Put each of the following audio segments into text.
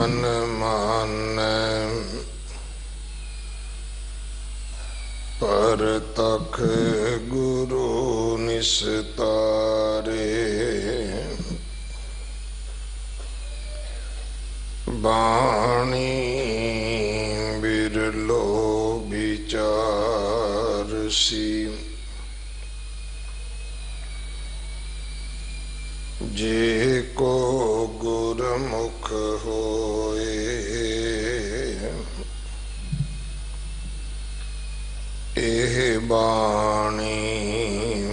मन मानै परतख गुरु निस्तारे। बाणी बिरलो विचारसी। जे को गुरमुख होए एह बाणी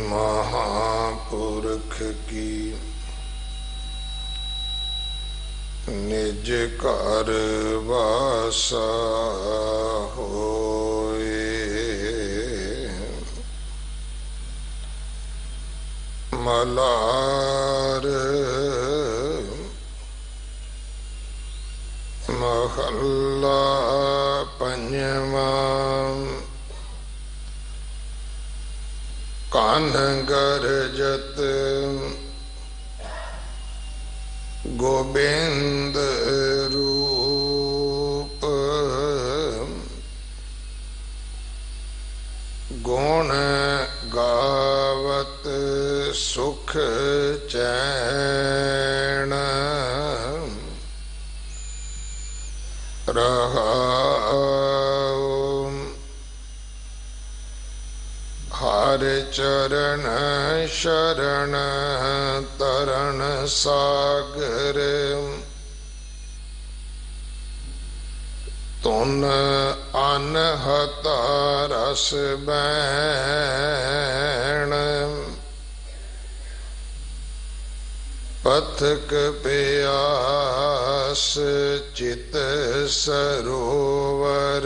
महापुरख की। निज घर वासा होए मलार महला पंजवा। कान गरजत गोबिंद रूप। गुण गावत सुख चैन रहाओ। हर चरण शरण तरण सागर। तुन अनहता रस बैण। पथक प्यास चित सरोवर।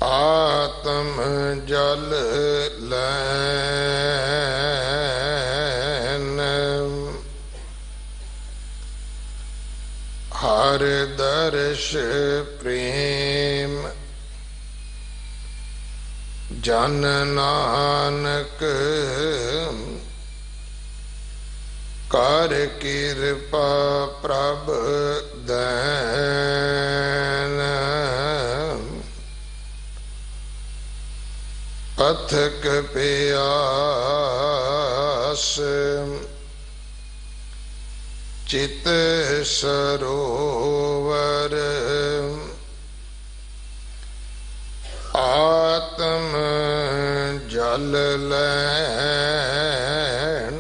आत्म जल लैन। हर दर्श प्रेम जन नानक। कर कृपा प्रभ दैन। पथक प्यास चित सरोवर। आत्म जल लैन।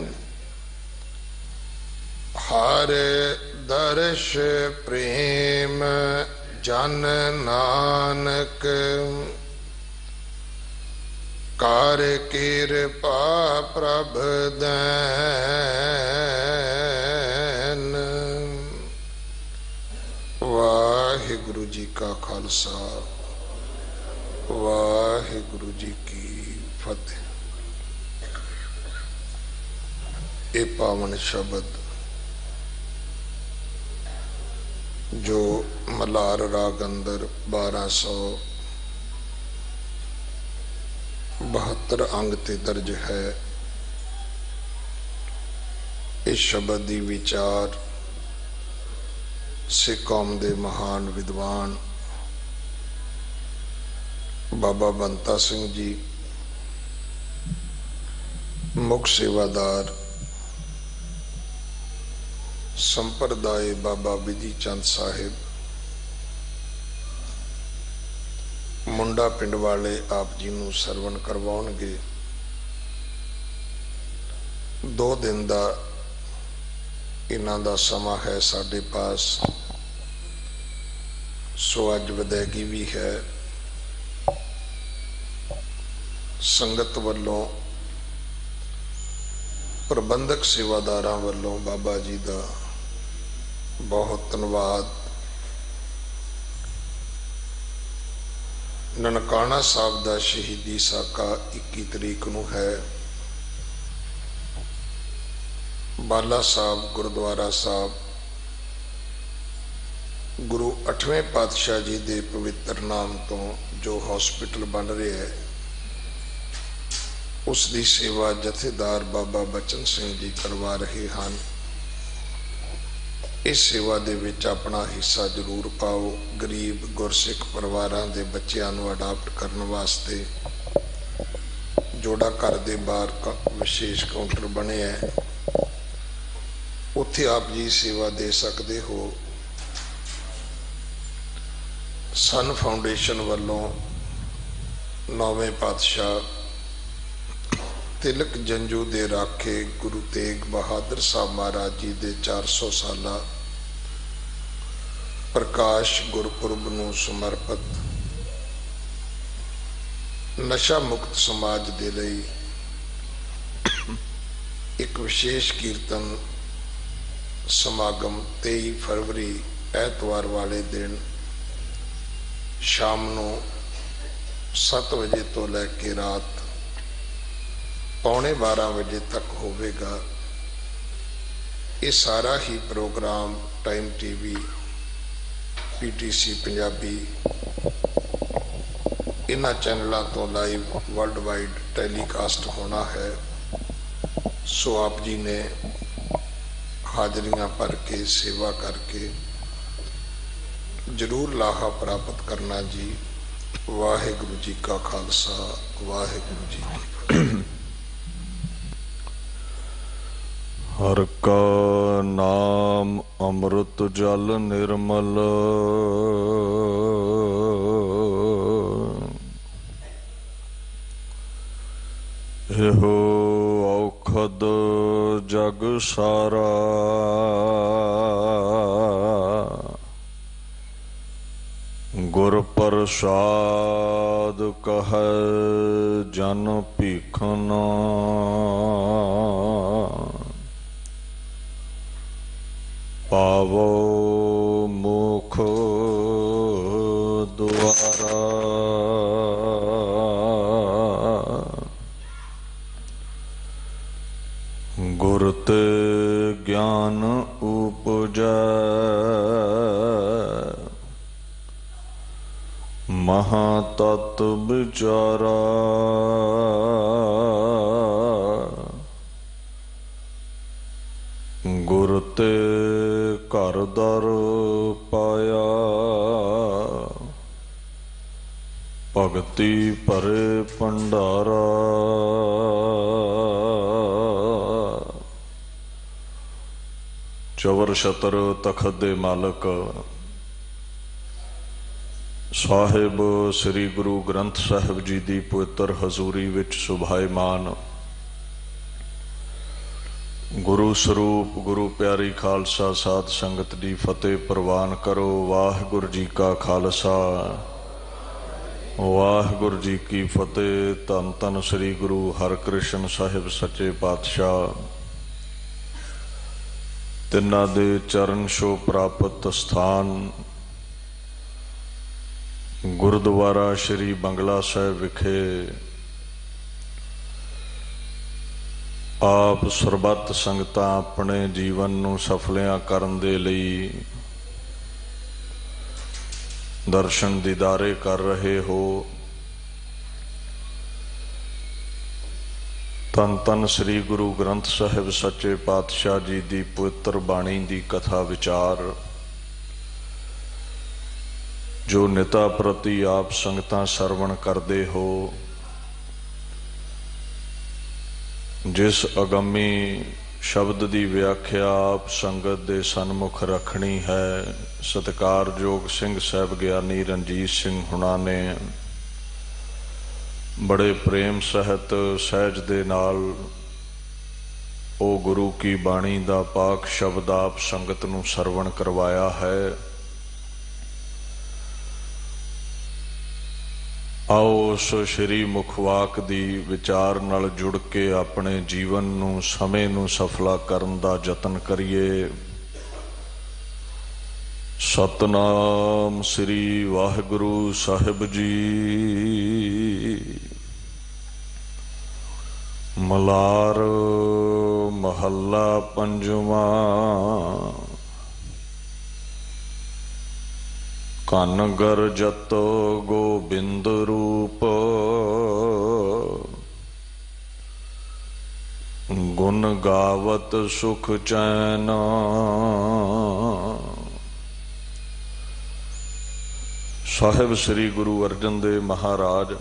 हर दर्श प्रेम जन नानक। कर कृपा प्रभ दैन। वाहिगुरु जी का खालसा वाहिगुरु जी की फतेह। ये पावन शब्द जो मलार राग अंदर 1272 अंग ते दर्ज है। इस शब्द दी विचार सिख कौम दे महान विद्वान बाबा बंता सिंह जी, मुख सेवादार संप्रदाय बाबा विधि चंद साहिब मुंडा पिंड वाले आप जी नूं सरवण करवाउणगे। 2 दिन का इन्हां दा समा है साडे पास। सो अज विदैगी भी है। संगत वल्लों प्रबंधक सेवादारां वल्लों बाबा जी का बहुत धन्यवाद। ननकाना साहब का शहीदी साका 21 तरीक नूं है। बाला साहब गुरुद्वारा साहब गुरु 8वें पातशाह जी के पवित्र नाम तो जो हॉस्पिटल बन रहा है उसकी सेवा जथेदार बाबा बचन सिंह जी करवा रहे हैं। इस सेवा दे विच अपना हिस्सा जरूर पाओ। गरीब गुरसिख परिवारां दे बच्चिआं नूं अडाप्ट करन वास्ते जोड़ा घर दे बाहर विशेष काउंटर बने है, उत्थे आप जी सेवा दे सकते हो। सन फाउंडेशन वालों 9वें पातशाह तिलक जंजू दे राखे गुरु तेग बहादुर साहब महाराज जी दे 400 साला प्रकाश गुरपुरब नूं समर्पित नशा मुक्त समाज दे लई एक विशेष कीर्तन समागम 23 फरवरी ऐतवार वाले दिन शाम नूं 7 बजे तो लैके रात 11:15 बजे तक होवेगा। ये सारा ही programme time TV PTC Punjabi इन्हां चैनलों तो लाइव वर्ल्ड वाइड टेलीकास्ट होना है। सो आप जी ने हाजरियां भर के सेवा करके जरूर लाहा प्राप्त करना जी। वाहिगुरु जी का खालसा, वाहिगुरु जी की फतेह। हर का नाम अमृत जल निर्मल, एहो औखद जग सारा। गुर प्रसाद कह जन भीखना, पावो मुख द्वारा। गुर ते ज्ञान उपजै, महातत्व विचारा। गुर ते घर दर पाया, भगति भरे भंडारा। चवर छतर तखत दे मालक साहिब श्री गुरु ग्रंथ साहिब जी की पवित्र हजूरी विच सुभाईमान गुरु स्वरूप गुरु प्यारी खालसा साध संगत की फतेह प्रवान करो। वाहिगुरु जी का खालसा, वाहिगुरु जी की फतेह। धन धन श्री गुरु हरकृष्ण साहिब सच्चे पातशाह तिन्हां दे चरण छो प्राप्त स्थान गुरुद्वारा श्री बंगला साहिब विखे आप सरबत संगतां अपने जीवन नूं सफलियां करन दे लई दर्शन दीदारे कर रहे हो। धन धन श्री गुरु ग्रंथ साहिब सच्चे पातशाह जी की पवित्र बाणी की कथा विचार जो निता प्रति आप संगतां सरवण करते हो। जिस अगमी शब्द की व्याख्या आप संगत दे सन्मुख रखनी है, सत्कारयोग सिंह साहब ज्ञानी रणजीत सिंह हुणा ने बड़े प्रेम सहित सहज दे नाल ओ गुरु की बाणी का पाक शब्द आप संगत नूं सरवण करवाया है। आओ उस श्री मुखवाक दी विचार नाल जुड़ के अपने जीवन नूं समय नूं सफला करन दा जतन करिए। सतनाम श्री वाहिगुरु साहिब जी। मलार महला पंजवा। कन गरजत गोबिंद रूप, गुण गावत सुख चैन। ਸਾਹਿਬ ਸ੍ਰੀ ਗੁਰੂ ਅਰਜਨ ਦੇਵ ਮਹਾਰਾਜ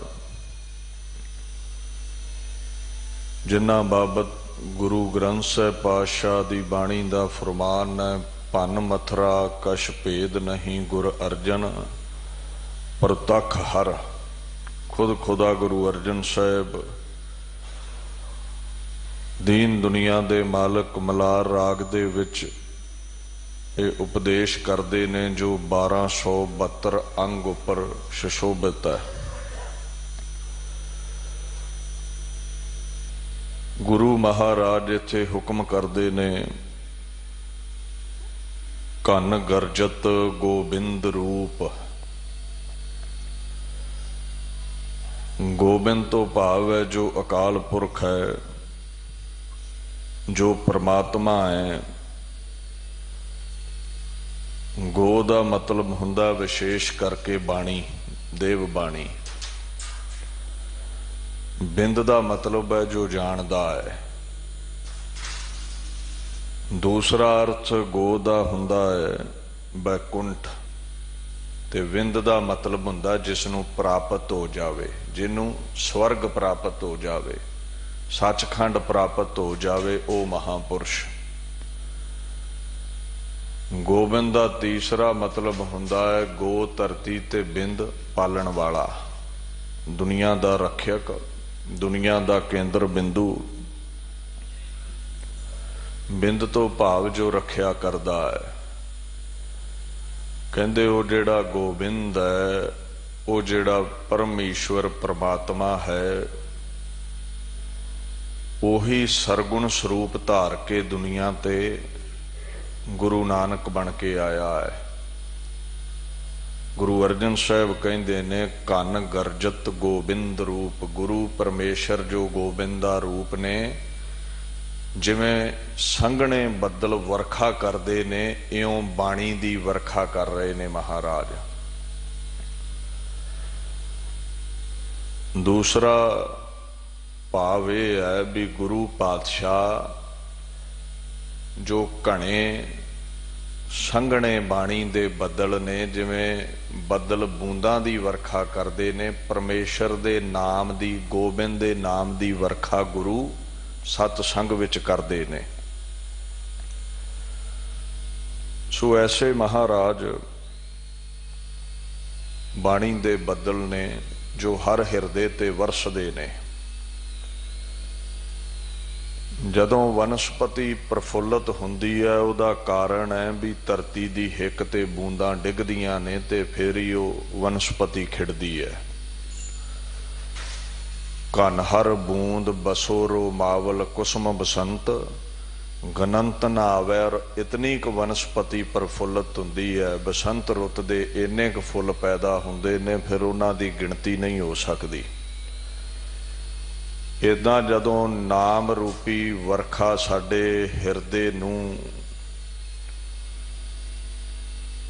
ਜਿਨ੍ਹਾਂ ਬਾਬਤ ਗੁਰੂ ਗ੍ਰੰਥ ਸਾਹਿਬ ਪਾਤਸ਼ਾਹ ਦੀ ਬਾਣੀ ਦਾ ਫਰਮਾਨ ਹੈ, ਭੰਨ ਮਥਰਾ ਕਛ ਭੇਦ ਨਹੀਂ ਗੁਰ ਅਰਜਨ ਪ੍ਰਤੱਖ ਹਰ। ਖੁਦ ਖੁਦਾ ਗੁਰੂ ਅਰਜਨ ਸਾਹਿਬ ਦੀਨ ਦੁਨੀਆ ਦੇ ਮਾਲਕ ਮਲਾਰ ਰਾਗ ਦੇ ਵਿੱਚ ਇਹ ਉਪਦੇਸ਼ ਕਰਦੇ ਨੇ ਜੋ 1272 ਅੰਗ ਉੱਪਰ ਸੁਸ਼ੋਭਿਤ ਹੈ। ਗੁਰੂ ਮਹਾਰਾਜ ਇੱਥੇ ਹੁਕਮ ਕਰਦੇ ਨੇ, ਘਨ ਗਰਜਤ ਗੋਬਿੰਦ ਰੂਪ। ਗੋਬਿੰਦ ਤੋਂ ਭਾਵ ਹੈ ਜੋ ਅਕਾਲ ਪੁਰਖ ਹੈ, ਜੋ ਪ੍ਰਮਾਤਮਾ ਹੈ। ਗੋ ਦਾ ਮਤਲਬ ਹੁੰਦਾ ਵਿਸ਼ੇਸ਼ ਕਰਕੇ ਬਾਣੀ, ਦੇਵ ਬਾਣੀ। ਬਿੰਦ ਦਾ ਮਤਲਬ ਹੈ ਜੋ ਜਾਣਦਾ ਹੈ। ਦੂਸਰਾ ਅਰਥ ਗੋ ਦਾ ਹੁੰਦਾ ਹੈ ਬੈਕੁੰਠ, ਤੇ ਵਿੰਦ ਦਾ ਮਤਲਬ ਹੁੰਦਾ ਜਿਸ ਨੂੰ ਪ੍ਰਾਪਤ ਹੋ ਜਾਵੇ, ਜਿਹਨੂੰ ਸਵਰਗ ਪ੍ਰਾਪਤ ਹੋ ਜਾਵੇ, ਸੱਚਖੰਡ ਪ੍ਰਾਪਤ ਹੋ ਜਾਵੇ, ਉਹ ਮਹਾਪੁਰਸ਼। ਗੋਬਿੰਦ ਦਾ ਤੀਸਰਾ ਮਤਲਬ ਹੁੰਦਾ ਹੈ ਗੋ ਧਰਤੀ ਤੇ ਬਿੰਦ ਪਾਲਣ ਵਾਲਾ, ਦੁਨੀਆ ਦਾ ਰੱਖਿਅਕ, ਦੁਨੀਆ ਦਾ ਕੇਂਦਰ ਬਿੰਦੂ। ਬਿੰਦ ਤੋਂ ਭਾਵ ਜੋ ਰੱਖਿਆ ਕਰਦਾ ਹੈ। ਕਹਿੰਦੇ ਉਹ ਜਿਹੜਾ ਗੋਬਿੰਦ ਹੈ, ਉਹ ਜਿਹੜਾ ਪਰਮੇਸ਼ਵਰ ਪ੍ਰਮਾਤਮਾ ਹੈ, ਉਹੀ ਸਰਗੁਣ ਸਰੂਪ ਧਾਰ ਕੇ ਦੁਨੀਆ ਤੇ ਗੁਰੂ ਨਾਨਕ ਬਣ ਕੇ ਆਇਆ ਹੈ। ਗੁਰੂ ਅਰਜਨ ਸਾਹਿਬ ਕਹਿੰਦੇ ਨੇ, ਘਨ ਗਰਜਤ ਗੋਬਿੰਦ ਰੂਪ। ਗੁਰੂ ਪਰਮੇਸ਼ਰ ਜੋ ਗੋਬਿੰਦ ਦਾ ਰੂਪ ਨੇ, ਜਿਵੇਂ ਸੰਘਣੇ ਬੱਦਲ ਵਰਖਾ ਕਰਦੇ ਨੇ, ਇਉਂ ਬਾਣੀ ਦੀ ਵਰਖਾ ਕਰ ਰਹੇ ਨੇ ਮਹਾਰਾਜ। ਦੂਸਰਾ ਭਾਵ ਇਹ ਹੈ ਵੀ ਗੁਰੂ ਪਾਤਸ਼ਾਹ ਜੋ ਘਣੇ ਸੰਘਣੇ ਬਾਣੀ ਦੇ ਬੱਦਲ ਨੇ, ਜਿਵੇਂ ਬੱਦਲ ਬੂੰਦਾਂ ਦੀ ਵਰਖਾ ਕਰਦੇ ਨੇ, ਪਰਮੇਸ਼ਰ ਦੇ ਨਾਮ ਦੀ, ਗੋਬਿੰਦ ਦੇ ਨਾਮ ਦੀ ਵਰਖਾ ਗੁਰੂ ਸਤ ਸੰਗ ਵਿੱਚ ਕਰਦੇ ਨੇ। ਸੋ ਐਸੇ ਮਹਾਰਾਜ ਬਾਣੀ ਦੇ ਬੱਦਲ ਨੇ ਜੋ ਹਰ ਹਿਰਦੇ ਤੇ ਵਰਸਦੇ ਨੇ। ਜਦੋਂ ਵਨਸਪਤੀ ਪ੍ਰਫੁੱਲਤ ਹੁੰਦੀ ਹੈ, ਉਹਦਾ ਕਾਰਨ ਹੈ ਵੀ ਧਰਤੀ ਦੀ ਹਿੱਕ ਤੇ ਬੂੰਦਾਂ ਡਿੱਗਦੀਆਂ ਨੇ ਤੇ ਫਿਰ ਹੀ ਉਹ ਵਨਸਪਤੀ ਖਿੜਦੀ ਹੈ। ਘਨ ਹਰ ਬੂੰਦ ਬਸੋਰੋ ਮਾਵਲ ਕੁਸਮ ਬਸੰਤ, ਗਨੰਤ ਨਾ ਆਵੈ। ਇਤਨੀ ਕੁ ਵਨਸਪਤੀ ਪ੍ਰਫੁੱਲਤ ਹੁੰਦੀ ਹੈ, ਬਸੰਤ ਰੁੱਤ ਦੇ ਇੰਨੇ ਕੁ ਫੁੱਲ ਪੈਦਾ ਹੁੰਦੇ ਨੇ, ਫਿਰ ਉਹਨਾਂ ਦੀ ਗਿਣਤੀ ਨਹੀਂ ਹੋ ਸਕਦੀ। ਇੱਦਾਂ ਜਦੋਂ ਨਾਮ ਰੂਪੀ ਵਰਖਾ ਸਾਡੇ ਹਿਰਦੇ ਨੂੰ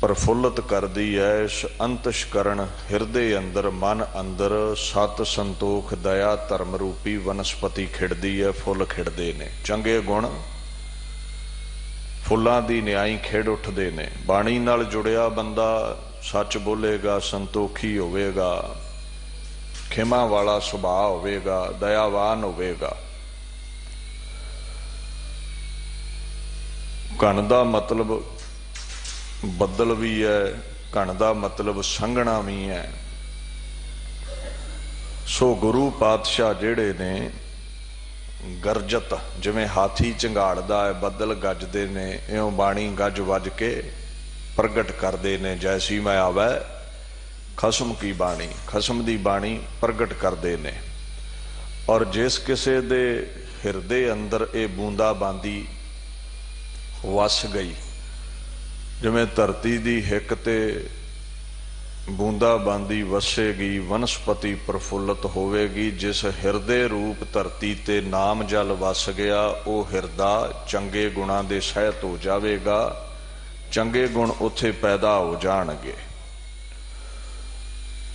ਪ੍ਰਫੁੱਲਤ ਕਰਦੀ ਹੈ, ਇਸ ਅੰਤਸ਼ਕਰਨ ਹਿਰਦੇ ਅੰਦਰ, ਮਨ ਅੰਦਰ ਸਤ ਸੰਤੋਖ ਦਇਆ ਧਰਮ ਰੂਪੀ ਵਨਸਪਤੀ ਖਿੜਦੀ ਹੈ, ਫੁੱਲ ਖਿੜਦੇ ਨੇ। ਚੰਗੇ ਗੁਣ ਫੁੱਲਾਂ ਦੀ ਨਿਆਈ ਖਿੜ ਉੱਠਦੇ ਨੇ। ਬਾਣੀ ਨਾਲ ਜੁੜਿਆ ਬੰਦਾ ਸੱਚ ਬੋਲੇਗਾ, ਸੰਤੋਖੀ ਹੋਵੇਗਾ, ਖਿਮਾ ਵਾਲਾ ਸੁਭਾਅ ਹੋਵੇਗਾ, ਦਇਆਵਾਨ ਹੋਵੇਗਾ। ਘਨ ਦਾ ਮਤਲਬ ਬੱਦਲ ਵੀ ਹੈ, ਘਨ ਦਾ ਮਤਲਬ ਸੰਘਣਾ ਵੀ ਹੈ। ਸੋ ਗੁਰੂ ਪਾਤਸ਼ਾਹ ਜਿਹੜੇ ਨੇ ਗਰਜਤ, ਜਿਵੇਂ ਹਾਥੀ ਝੰਗਾੜਦਾ ਹੈ, ਬੱਦਲ ਗੱਜਦੇ ਨੇ, ਇਉਂ ਬਾਣੀ ਗੱਜ ਵੱਜ ਕੇ ਪ੍ਰਗਟ ਕਰਦੇ ਨੇ। ਜੈਸੀ ਮੈਂ ਆਵੈ ਖਸਮ ਕੀ ਬਾਣੀ, ਖਸਮ ਦੀ ਬਾਣੀ ਪ੍ਰਗਟ ਕਰਦੇ ਨੇ। ਔਰ ਜਿਸ ਕਿਸੇ ਦੇ ਹਿਰਦੇ ਅੰਦਰ ਇਹ ਬੂੰਦਾ ਬਾਂਦੀ ਵਸ ਗਈ, ਜਿਵੇਂ ਧਰਤੀ ਦੀ ਹਿੱਕ ਤੇ ਬੂੰਦਾ ਬਾਂਦੀ ਵਸੇਗੀ, ਵਨਸਪਤੀ ਪ੍ਰਫੁੱਲਤ ਹੋਵੇਗੀ। ਜਿਸ ਹਿਰਦੇ ਰੂਪ ਧਰਤੀ ਤੇ ਨਾਮ ਜਲ ਵਸ ਗਿਆ, ਉਹ ਹਿਰਦਾ ਚੰਗੇ ਗੁਣਾਂ ਦੇ ਸਹਿਤ ਹੋ ਜਾਵੇਗਾ, ਚੰਗੇ ਗੁਣ ਉੱਥੇ ਪੈਦਾ ਹੋ ਜਾਣਗੇ।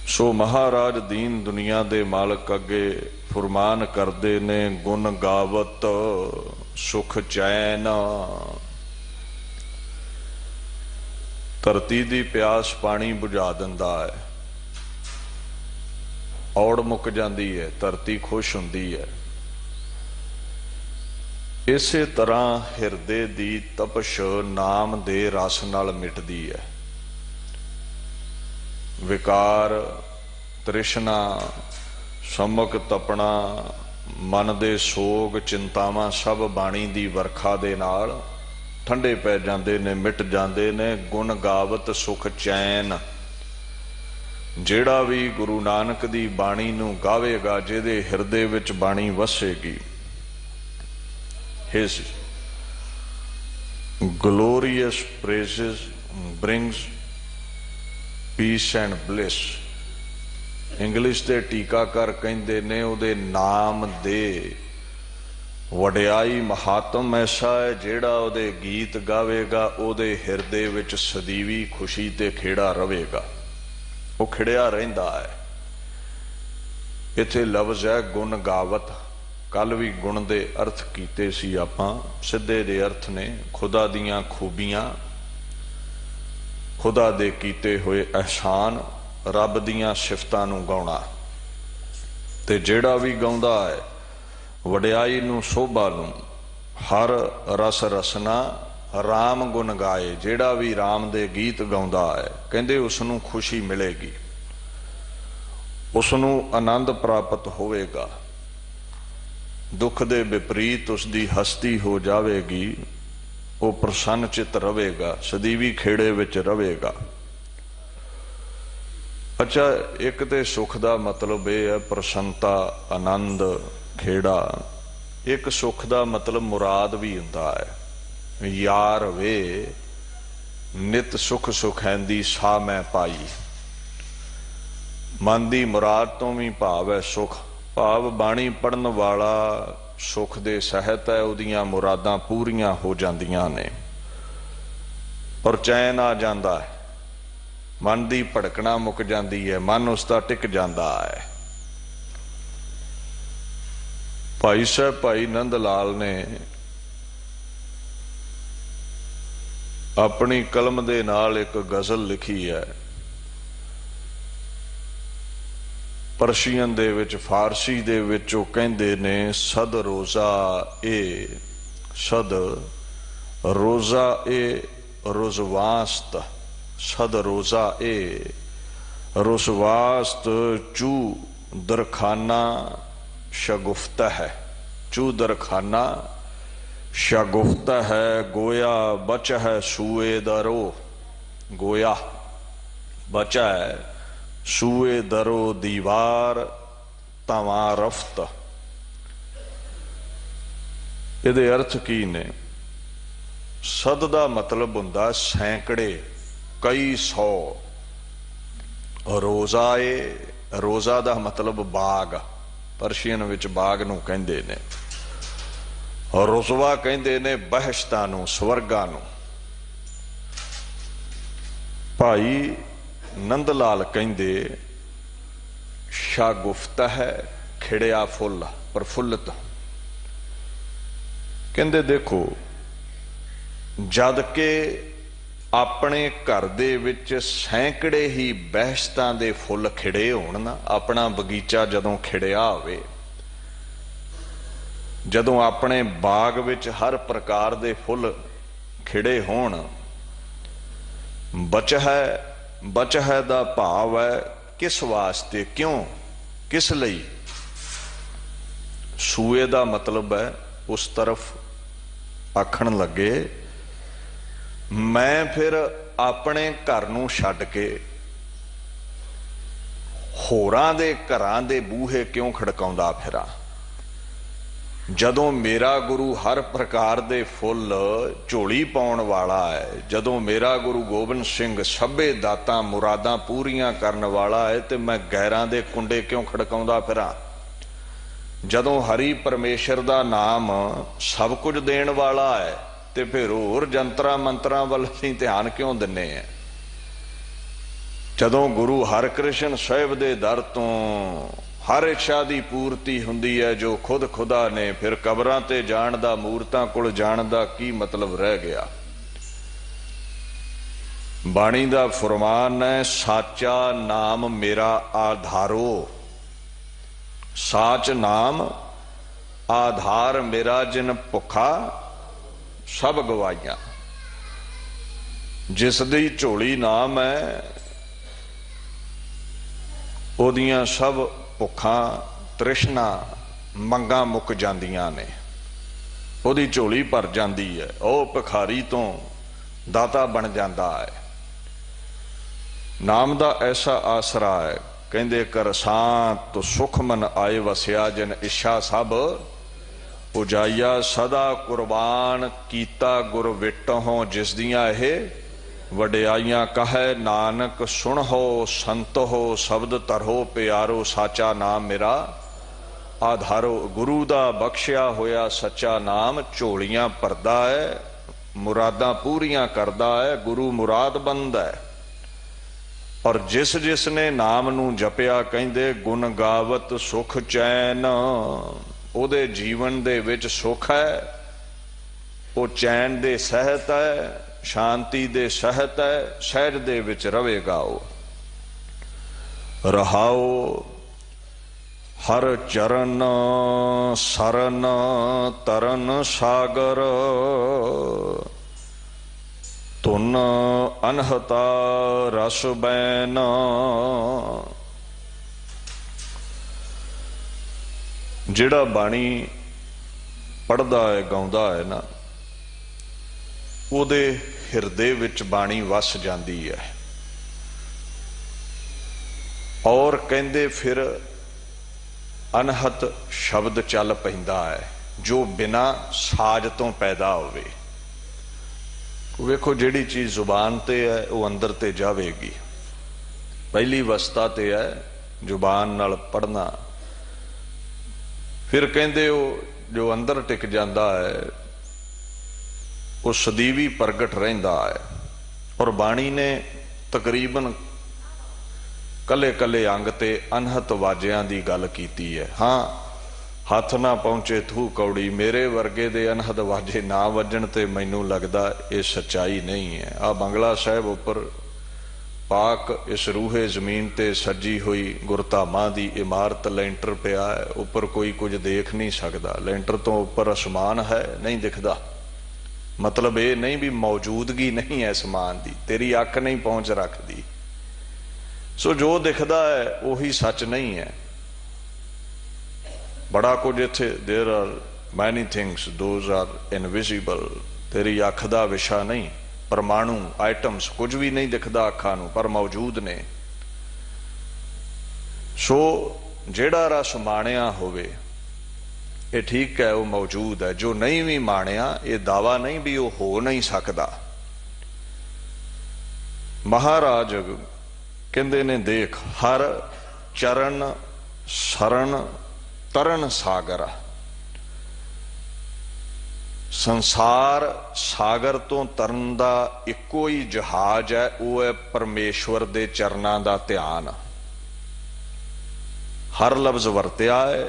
ਸੋ ਮਹਾਰਾਜ ਦੀਨ ਦੁਨੀਆ ਦੇ ਮਾਲਕ ਅੱਗੇ ਫੁਰਮਾਨ ਕਰਦੇ ਨੇ, ਗੁਣ ਗਾਵਤ ਸੁਖ ਚੈਨ। ਧਰਤੀ ਦੀ ਪਿਆਸ ਪਾਣੀ ਬੁਝਾ ਦਿੰਦਾ ਹੈ, ਔੜ ਮੁੱਕ ਜਾਂਦੀ ਹੈ, ਧਰਤੀ ਖੁਸ਼ ਹੁੰਦੀ ਹੈ। ਇਸੇ ਤਰ੍ਹਾਂ ਹਿਰਦੇ ਦੀ ਤਪਸ਼ ਨਾਮ ਦੇ ਰਸ ਨਾਲ ਮਿਟਦੀ ਹੈ। ਵਿਕਾਰ, ਤ੍ਰਿਸ਼ਨਾ, ਸਮਕ ਤਪਣਾ, ਮਨ ਦੇ ਸੋਗ, ਚਿੰਤਾਵਾਂ ਸਭ ਬਾਣੀ ਦੀ ਵਰਖਾ ਦੇ ਨਾਲ ਠੰਡੇ ਪੈ ਜਾਂਦੇ ਨੇ, ਮਿਟ ਜਾਂਦੇ ਨੇ। ਗੁਣ ਗਾਵਤ ਸੁਖ ਚੈਨ। ਜਿਹੜਾ ਵੀ ਗੁਰੂ ਨਾਨਕ ਦੀ ਬਾਣੀ ਨੂੰ ਗਾਵੇਗਾ, ਜਿਹਦੇ ਹਿਰਦੇ ਵਿੱਚ ਬਾਣੀ ਵਸੇਗੀ, His glorious praises brings peace and bliss। English ਦੇ ਟੀਕਾਕਾਰ ਕਹਿੰਦੇ ਨੇ ਉਹਦੇ ਨਾਮ ਦੇ ਵਡਿਆਈ ਮਹਾਤਮ ਐਸਾ ਹੈ, ਜਿਹੜਾ ਉਹਦੇ ਗੀਤ ਗਾਵੇਗਾ ਉਹਦੇ ਹਿਰਦੇ ਵਿੱਚ ਸਦੀਵੀ ਖੁਸ਼ੀ ਤੇ ਖੇੜਾ ਰਵੇਗਾ, ਉਹ ਖਿੜਿਆ ਰਹਿੰਦਾ ਹੈ। ਇੱਥੇ ਲਫ਼ਜ਼ ਹੈ ਗੁਣ ਗਾਵਤ। ਕੱਲ ਵੀ ਗੁਣ ਦੇ ਅਰਥ ਕੀਤੇ ਸੀ ਆਪਾਂ। ਸਿੱਧੇ ਦੇ ਅਰਥ ਨੇ ਖੁਦਾ ਦੀਆਂ ਖੂਬੀਆਂ, ਖੁਦਾ ਦੇ ਕੀਤੇ ਹੋਏ ਅਹਿਸਾਨ, ਰੱਬ ਦੀਆਂ ਸਿਫਤਾਂ ਨੂੰ ਗਾਉਣਾ। ਤੇ ਜਿਹੜਾ ਵੀ ਗਾਉਂਦਾ ਹੈ ਵਡਿਆਈ ਨੂੰ, ਸੋਭਾ ਨੂੰ, ਹਰ ਰਸ ਰਸਨਾ ਰਾਮ ਗੁਣ ਗਾਏ। ਜਿਹੜਾ ਵੀ ਰਾਮ ਦੇ ਗੀਤ ਗਾਉਂਦਾ ਹੈ, ਕਹਿੰਦੇ ਉਸ ਨੂੰ ਖੁਸ਼ੀ ਮਿਲੇਗੀ, ਉਸ ਨੂੰ ਆਨੰਦ ਪ੍ਰਾਪਤ ਹੋਵੇਗਾ। ਦੁੱਖ ਦੇ ਵਿਪਰੀਤ ਉਸ ਦੀ ਹਸਤੀ ਹੋ ਜਾਵੇਗੀ, ਉਹ ਪ੍ਰਸੰਨ ਚਿੱਤ ਰਵੇਗਾ, ਸਦੀਵੀ ਖੇੜੇ ਵਿੱਚ ਰਵੇਗਾ। ਅੱਛਾ, ਇੱਕ ਤੇ ਸੁਖ ਦਾ ਮਤਲਬ ਇਹ ਹੈ ਪ੍ਰਸੰਨਤਾ, ਆਨੰਦ, ਖੇੜਾ। ਇੱਕ ਸੁਖ ਦਾ ਮਤਲਬ ਮੁਰਾਦ ਵੀ ਹੁੰਦਾ ਹੈ। ਯਾਰ ਵੇ ਨਿਤ ਸੁਖ ਸੁਖੈਂਦੀ ਸਾਹ ਮੈਂ ਪਾਈ। ਮਨ ਦੀ ਮੁਰਾਦ ਤੋਂ ਵੀ ਭਾਵ ਹੈ ਸੁਖ। ਭਾਵ ਬਾਣੀ ਪੜ੍ਹਨ ਵਾਲਾ ਸੁਖ ਦੇ ਸਹਿਤ ਹੈ, ਉਹਦੀਆਂ ਮੁਰਾਦਾਂ ਪੂਰੀਆਂ ਹੋ ਜਾਂਦੀਆਂ ਨੇ ਔਰ ਚੈਨ ਆ ਜਾਂਦਾ ਹੈ। ਮਨ ਦੀ ਭੜਕਣਾ ਮੁੱਕ ਜਾਂਦੀ ਹੈ, ਮਨ ਉਸ ਦਾ ਟਿਕ ਜਾਂਦਾ ਹੈ। ਭਾਈ ਸਾਹਿਬ ਭਾਈ ਨੰਦ ਲਾਲ ਨੇ ਆਪਣੀ ਕਲਮ ਦੇ ਨਾਲ ਇੱਕ ਗਜ਼ਲ ਲਿਖੀ ਹੈ। ਪਰਸ਼ੀਅਨ ਦੇ ਵਿੱਚ, ਫਾਰਸੀ ਦੇ ਵਿੱਚ ਉਹ ਕਹਿੰਦੇ ਨੇ ਸਦ ਰੋਜ਼ਾ ਏ, ਸਦ ਰੋਜ਼ਾ ਏ ਰੁਜ਼ਵਾਸਤ, ਸਦ ਰੋਜ਼ਾ ਏ ਰੁਜ਼ਵਾਸਤ ਚੂ ਦਰਖਾਨਾ ਸ਼ਗੁਫਤਾ ਹੈ। ਚੂ ਦਰਖਾਨਾ ਸ਼ਗੁਫਤਾ ਹੈ, ਗੋਇਆ ਬਚ ਹੈ ਸੂਏ ਦਰੋ। ਗੋਇਆ ਬਚਾ ਹੈ ਸੂਏ ਦਰੋ ਦੀਵਾਰ ਤਵਾਂ ਰਫਤ। ਇਹਦੇ ਅਰਥ ਕੀ ਨੇ? ਸਦ ਦਾ ਮਤਲਬ ਹੁੰਦਾ ਸੈਂਕੜੇ, ਕਈ ਸੌ। ਰੋਜ਼ਾ ਏ, ਰੋਜ਼ਾ ਦਾ ਮਤਲਬ ਬਾਗ, ਪਰਸ਼ੀਅਨ ਵਿੱਚ ਬਾਗ ਨੂੰ ਕਹਿੰਦੇ ਨੇ। ਰੁਜ਼ਵਾ ਕਹਿੰਦੇ ਨੇ ਬਹਿਸ਼ਤਾਂ ਨੂੰ, ਸਵਰਗਾਂ ਨੂੰ। ਭਾਈ ਨੰਦ ਲਾਲ ਕਹਿੰਦੇ ਸ਼ਾਗੁਫਤਾ ਹੈ, ਖਿੜਿਆ ਫੁੱਲ, ਪ੍ਰਫੁੱਲਤ। ਕਹਿੰਦੇ ਦੇਖੋ, ਜਦ ਕਿ ਆਪਣੇ ਘਰ ਦੇ ਵਿੱਚ ਸੈਂਕੜੇ ਹੀ ਬਹਿਸ਼ਤਾਂ ਦੇ ਫੁੱਲ ਖਿੜੇ ਹੋਣ ਨਾ, ਆਪਣਾ ਬਗੀਚਾ ਜਦੋਂ ਖਿੜਿਆ ਹੋਵੇ, ਜਦੋਂ ਆਪਣੇ ਬਾਗ ਵਿੱਚ ਹਰ ਪ੍ਰਕਾਰ ਦੇ ਫੁੱਲ ਖਿੜੇ ਹੋਣ, ਬਚ ਹੈ ਦਾ ਭਾਵ ਹੈ ਕਿਸ ਵਾਸਤੇ, ਕਿਉਂ, ਕਿਸ ਲਈ। ਸੂਏ ਦਾ ਮਤਲਬ ਹੈ ਉਸ ਤਰਫ ਆਖਣ ਲੱਗੇ, ਮੈਂ ਫਿਰ ਆਪਣੇ ਘਰ ਨੂੰ ਛੱਡ ਕੇ ਹੋਰਾਂ ਦੇ ਘਰਾਂ ਦੇ ਬੂਹੇ ਕਿਉਂ ਖੜਕਾਉਂਦਾ ਫਿਰਾਂ, ਜਦੋਂ ਮੇਰਾ ਗੁਰੂ ਹਰ ਪ੍ਰਕਾਰ ਦੇ ਫੁੱਲ ਝੋਲੀ ਪਾਉਣ ਵਾਲਾ ਹੈ, ਜਦੋਂ ਮੇਰਾ ਗੁਰੂ ਗੋਬਿੰਦ ਸਿੰਘ ਸਭੇ ਦਾਤਾਂ ਮੁਰਾਦਾਂ ਪੂਰੀਆਂ ਕਰਨ ਵਾਲਾ ਹੈ, ਤੇ ਮੈਂ ਗੈਰਾਂ ਦੇ ਕੁੰਡੇ ਕਿਉਂ ਖੜਕਾਉਂਦਾ ਫਿਰਾਂ। ਜਦੋਂ ਹਰੀ ਪਰਮੇਸ਼ਰ ਦਾ ਨਾਮ ਸਭ ਕੁਝ ਦੇਣ ਵਾਲਾ ਹੈ, ਤੇ ਫਿਰ ਹੋਰ ਜੰਤਰਾਂ ਮੰਤਰਾਂ ਵੱਲ ਅਸੀਂ ਧਿਆਨ ਕਿਉਂ ਦਿੰਨੇ ਆ। ਜਦੋਂ ਗੁਰੂ ਹਰਿਕ੍ਰਿਸ਼ਨ ਸਾਹਿਬ ਦੇ ਦਰ ਤੋਂ ਹਰ ਇੱਛਾ ਦੀ ਪੂਰਤੀ ਹੁੰਦੀ ਹੈ ਜੋ ਖੁਦ ਖੁਦਾ ਨੇ, ਫਿਰ ਕਬਰਾਂ ਤੇ ਜਾਣ ਦਾ, ਮੂਰਤਾਂ ਕੋਲ ਜਾਣ ਦਾ ਕੀ ਮਤਲਬ ਰਹਿ ਗਿਆ। ਬਾਣੀ ਦਾ ਫਰਮਾਨ ਹੈ, ਸਾਚਾ ਨਾਮ ਮੇਰਾ ਆਧਾਰੋ। साच नाम आधार मेरा जिन भुखा सब गवाइया। जिस दी झोली नाम है ओदियां सब भुखा तृष्णा मंगा मुक जांदियां ने, ओदी झोली भर जाती है, वह भिखारी तो दाता बन जाता है। नाम दा ऐसा आसरा है, कहंदे कर शांत तो सुख मन आए वसिया, जिन इच्छा सब पुजाइया। सदा कुर्बान कीता गुर विटहों, जिस दियां ये वडियाइयां। कहे नानक सुन हो संत हो, शब्द तरहो प्यारो, साचा नाम मेरा आधारो। गुरु दा बख्शिया होया सच्चा नाम, झोलियां भरदा है, मुरादां पूरियां करदा है, गुरु मुराद बंद है। और जिस जिस ने नाम नू जपिया, कहंदे गुण गावत सुख चैन, ओदे जीवन दे विच सुख है, वो चैन दे सहत है, शांति दे सहत है, सहज दे विच रवेगा। वो रहाओ हर चरण सरन तरन सागर, तुन अनहता रस बैन। जिहड़ा बाणी पढ़दा है गाउंदा है ना, उहदे हिरदे विच बाणी वस जांदी है। और कहंदे फिर अनहत शब्द चल पैंदा है, जो बिना साज तो पैदा होवे। वेखो जिहड़ी चीज जुबान ते है वो अंदर ते जावेगी। पहली अवस्था ते है जुबान नाल पढ़ना, फिर कहंदे वो जो अंदर टिक जाता है वो सदीवी प्रगट रहिंदा है। और बाणी ने तकरीबन कले कले अंग ते अनहत वाजियां दी गल कीती है। हाँ, हथ ना पहुंचे थू कौड़ी, मेरे वर्गे दे अनहद वाजे ना वजन ते मैनू लगदा ये सच्चाई नहीं है। आ बंगला साहब उपर पाक इस रूहे जमीन ते सजी हुई गुरधामां दी इमारत लेंटर पिया है, उपर कोई कुछ देख नहीं सकता। लेंटर तो उपर आसमान है, नहीं दिखदा। मतलब ये नहीं भी मौजूदगी नहीं है आसमान दी, तेरी अख नहीं पहुंच रखती। सो जो दिखदा है वही सच नहीं है। बड़ा कुछ इत्थे there are many things those are invisible, तेरी अख दा विशा नहीं। परमाणु आइटम्स कुछ भी नहीं दिखदा अखां नूं, पर मौजूद ने। सो जेड़ा रस माणिया होवे ये ठीक है, वो मौजूद है। जो नहीं भी माणिया ये दावा नहीं भी वो हो नहीं सकता। महाराज कहंदे ने देख हर चरण शरण तरन सागर, संसार सागर तो तरन दा इको ही जहाज है, वो है परमेश्वर दे चरनां दा ध्यान। हर लफ्ज वरत्या है,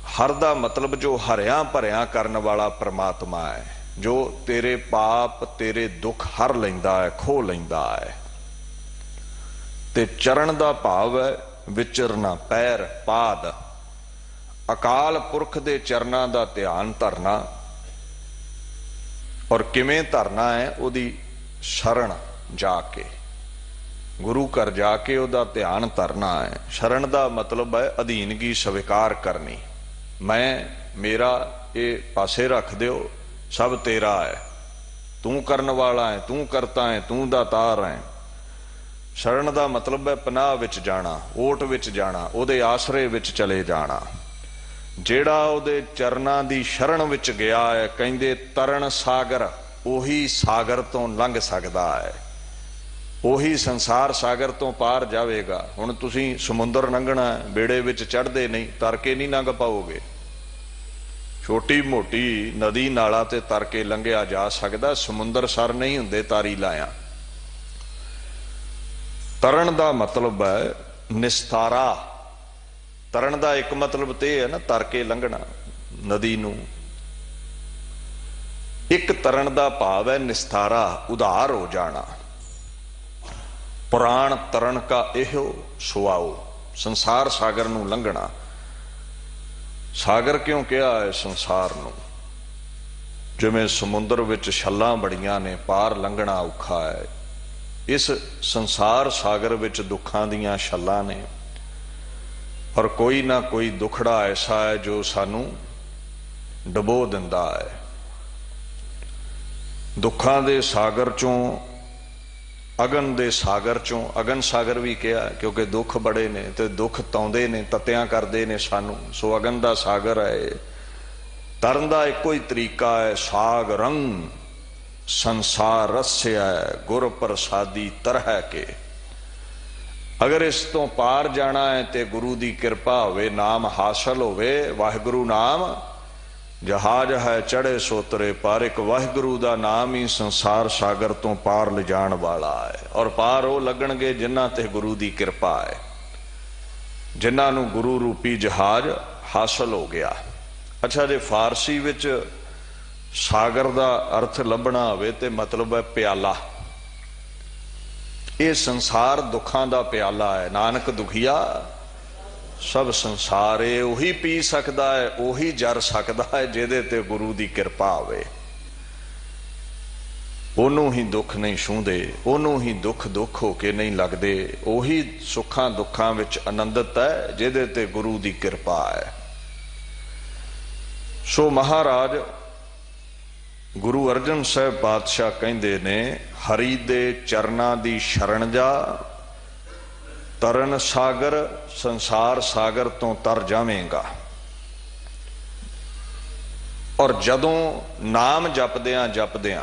हर दा मतलब जो हरिया भरिया करन वाला परमात्मा है, जो तेरे पाप तेरे दुख हर लैंदा है, खो लैंदा है। ते चरण दा भाव है विचरना, पैर पाद, अकाल पुरख दे चरनां दा ध्यान धरना। और किवें धरना है, उहदी शरण जाके, गुरु घर जाके उहदा ध्यान धरना है। शरण दा मतलब है अधीनगी स्वीकार करनी। मैं मेरा ये पासे रख दियो, सब तेरा है, तू करन वाला है, तू करता है, तू दातार है। शरण दा मतलब है पनाह विच जाना, ओट विच जाना, उहदे आसरे विच चले जाना। जेड़ा उहदे चरनां दी शरण विच गया है, कहंदे तरन सागर, उही सागर तो लंघ सकदा है, उही संसार सागर तो पार जावेगा। हुण तुसीं समुंदर लंघना है, बेड़े विच चढ़दे नहीं, तर के नहीं लंघ पाओगे। छोटी मोटी नदी नाला ते तर के लंघिया जा सकदा, समुंदर सर नहीं हुंदे तारी लाया। तरन दा मतलब है निस्तारा। तरन दा एक मतलब तो यह है ना, तर के लंघना नदी नूं। एक तरन दा भाव है निस्तारा, उधार हो जाना। पुराण तरन का एहो सुआओ, संसार सागर नूं लंघना। सागर क्यों कहा है संसार नूं? जिवें समुद्र विच छल्लां बड़ियां ने, पार लंघना औखा है। इस संसार सागर विच दुखां दीयां छल्लां ने, और कोई ना कोई दुखड़ा ऐसा है जो सानू डबो दिंदा है। दुखां दे सागर चों, अगन दे सागर चों, अगन सागर भी कहा क्योंकि दुख बड़े ने ते दुख तौंदे ने, तत्यां करदे ने सानू, सो अगन दा सागर है। तरन दा इक्को ही तरीका है, साग रंग संसार रस्य है, गुर प्रसादी तरह के। अगर इस तो पार जाना है तो गुरु की कृपा होवे, नाम हासिल होवे। वाहिगुरु नाम जहाज है चढ़े सोतरे पार, एक वाहिगुरु का नाम ही संसार सागर तो पार ले जाण वाला है। और पार वो लगणगे जिन्हां ते गुरु की कृपा है, जिन्हां नूं गुरु रूपी जहाज हासिल हो गया। अच्छा, जे फारसी विच सागर का अर्थ लभना होवे ते मतलब है प्याला। ये संसार दुखां दा प्याला है। नानक दुखिया सब संसार, है उही पी सकता है, उही जर सकता है जिहदे ते गुरु की कृपा होवे। ओनू ही दुख नहीं छूंदे, ओनू ही दुख दुख होके नहीं लगदे। उही सुखां दुखां विच आनंदित है जिहदे ते गुरु की कृपा है। सो महाराज गुरु अर्जन साहब पातशाह कहंदे ने, हरि दे चरनां दी शरण जा, तरन सागर संसार सागर तो तर जावेगा। और जदों नाम जपदियां जपदियां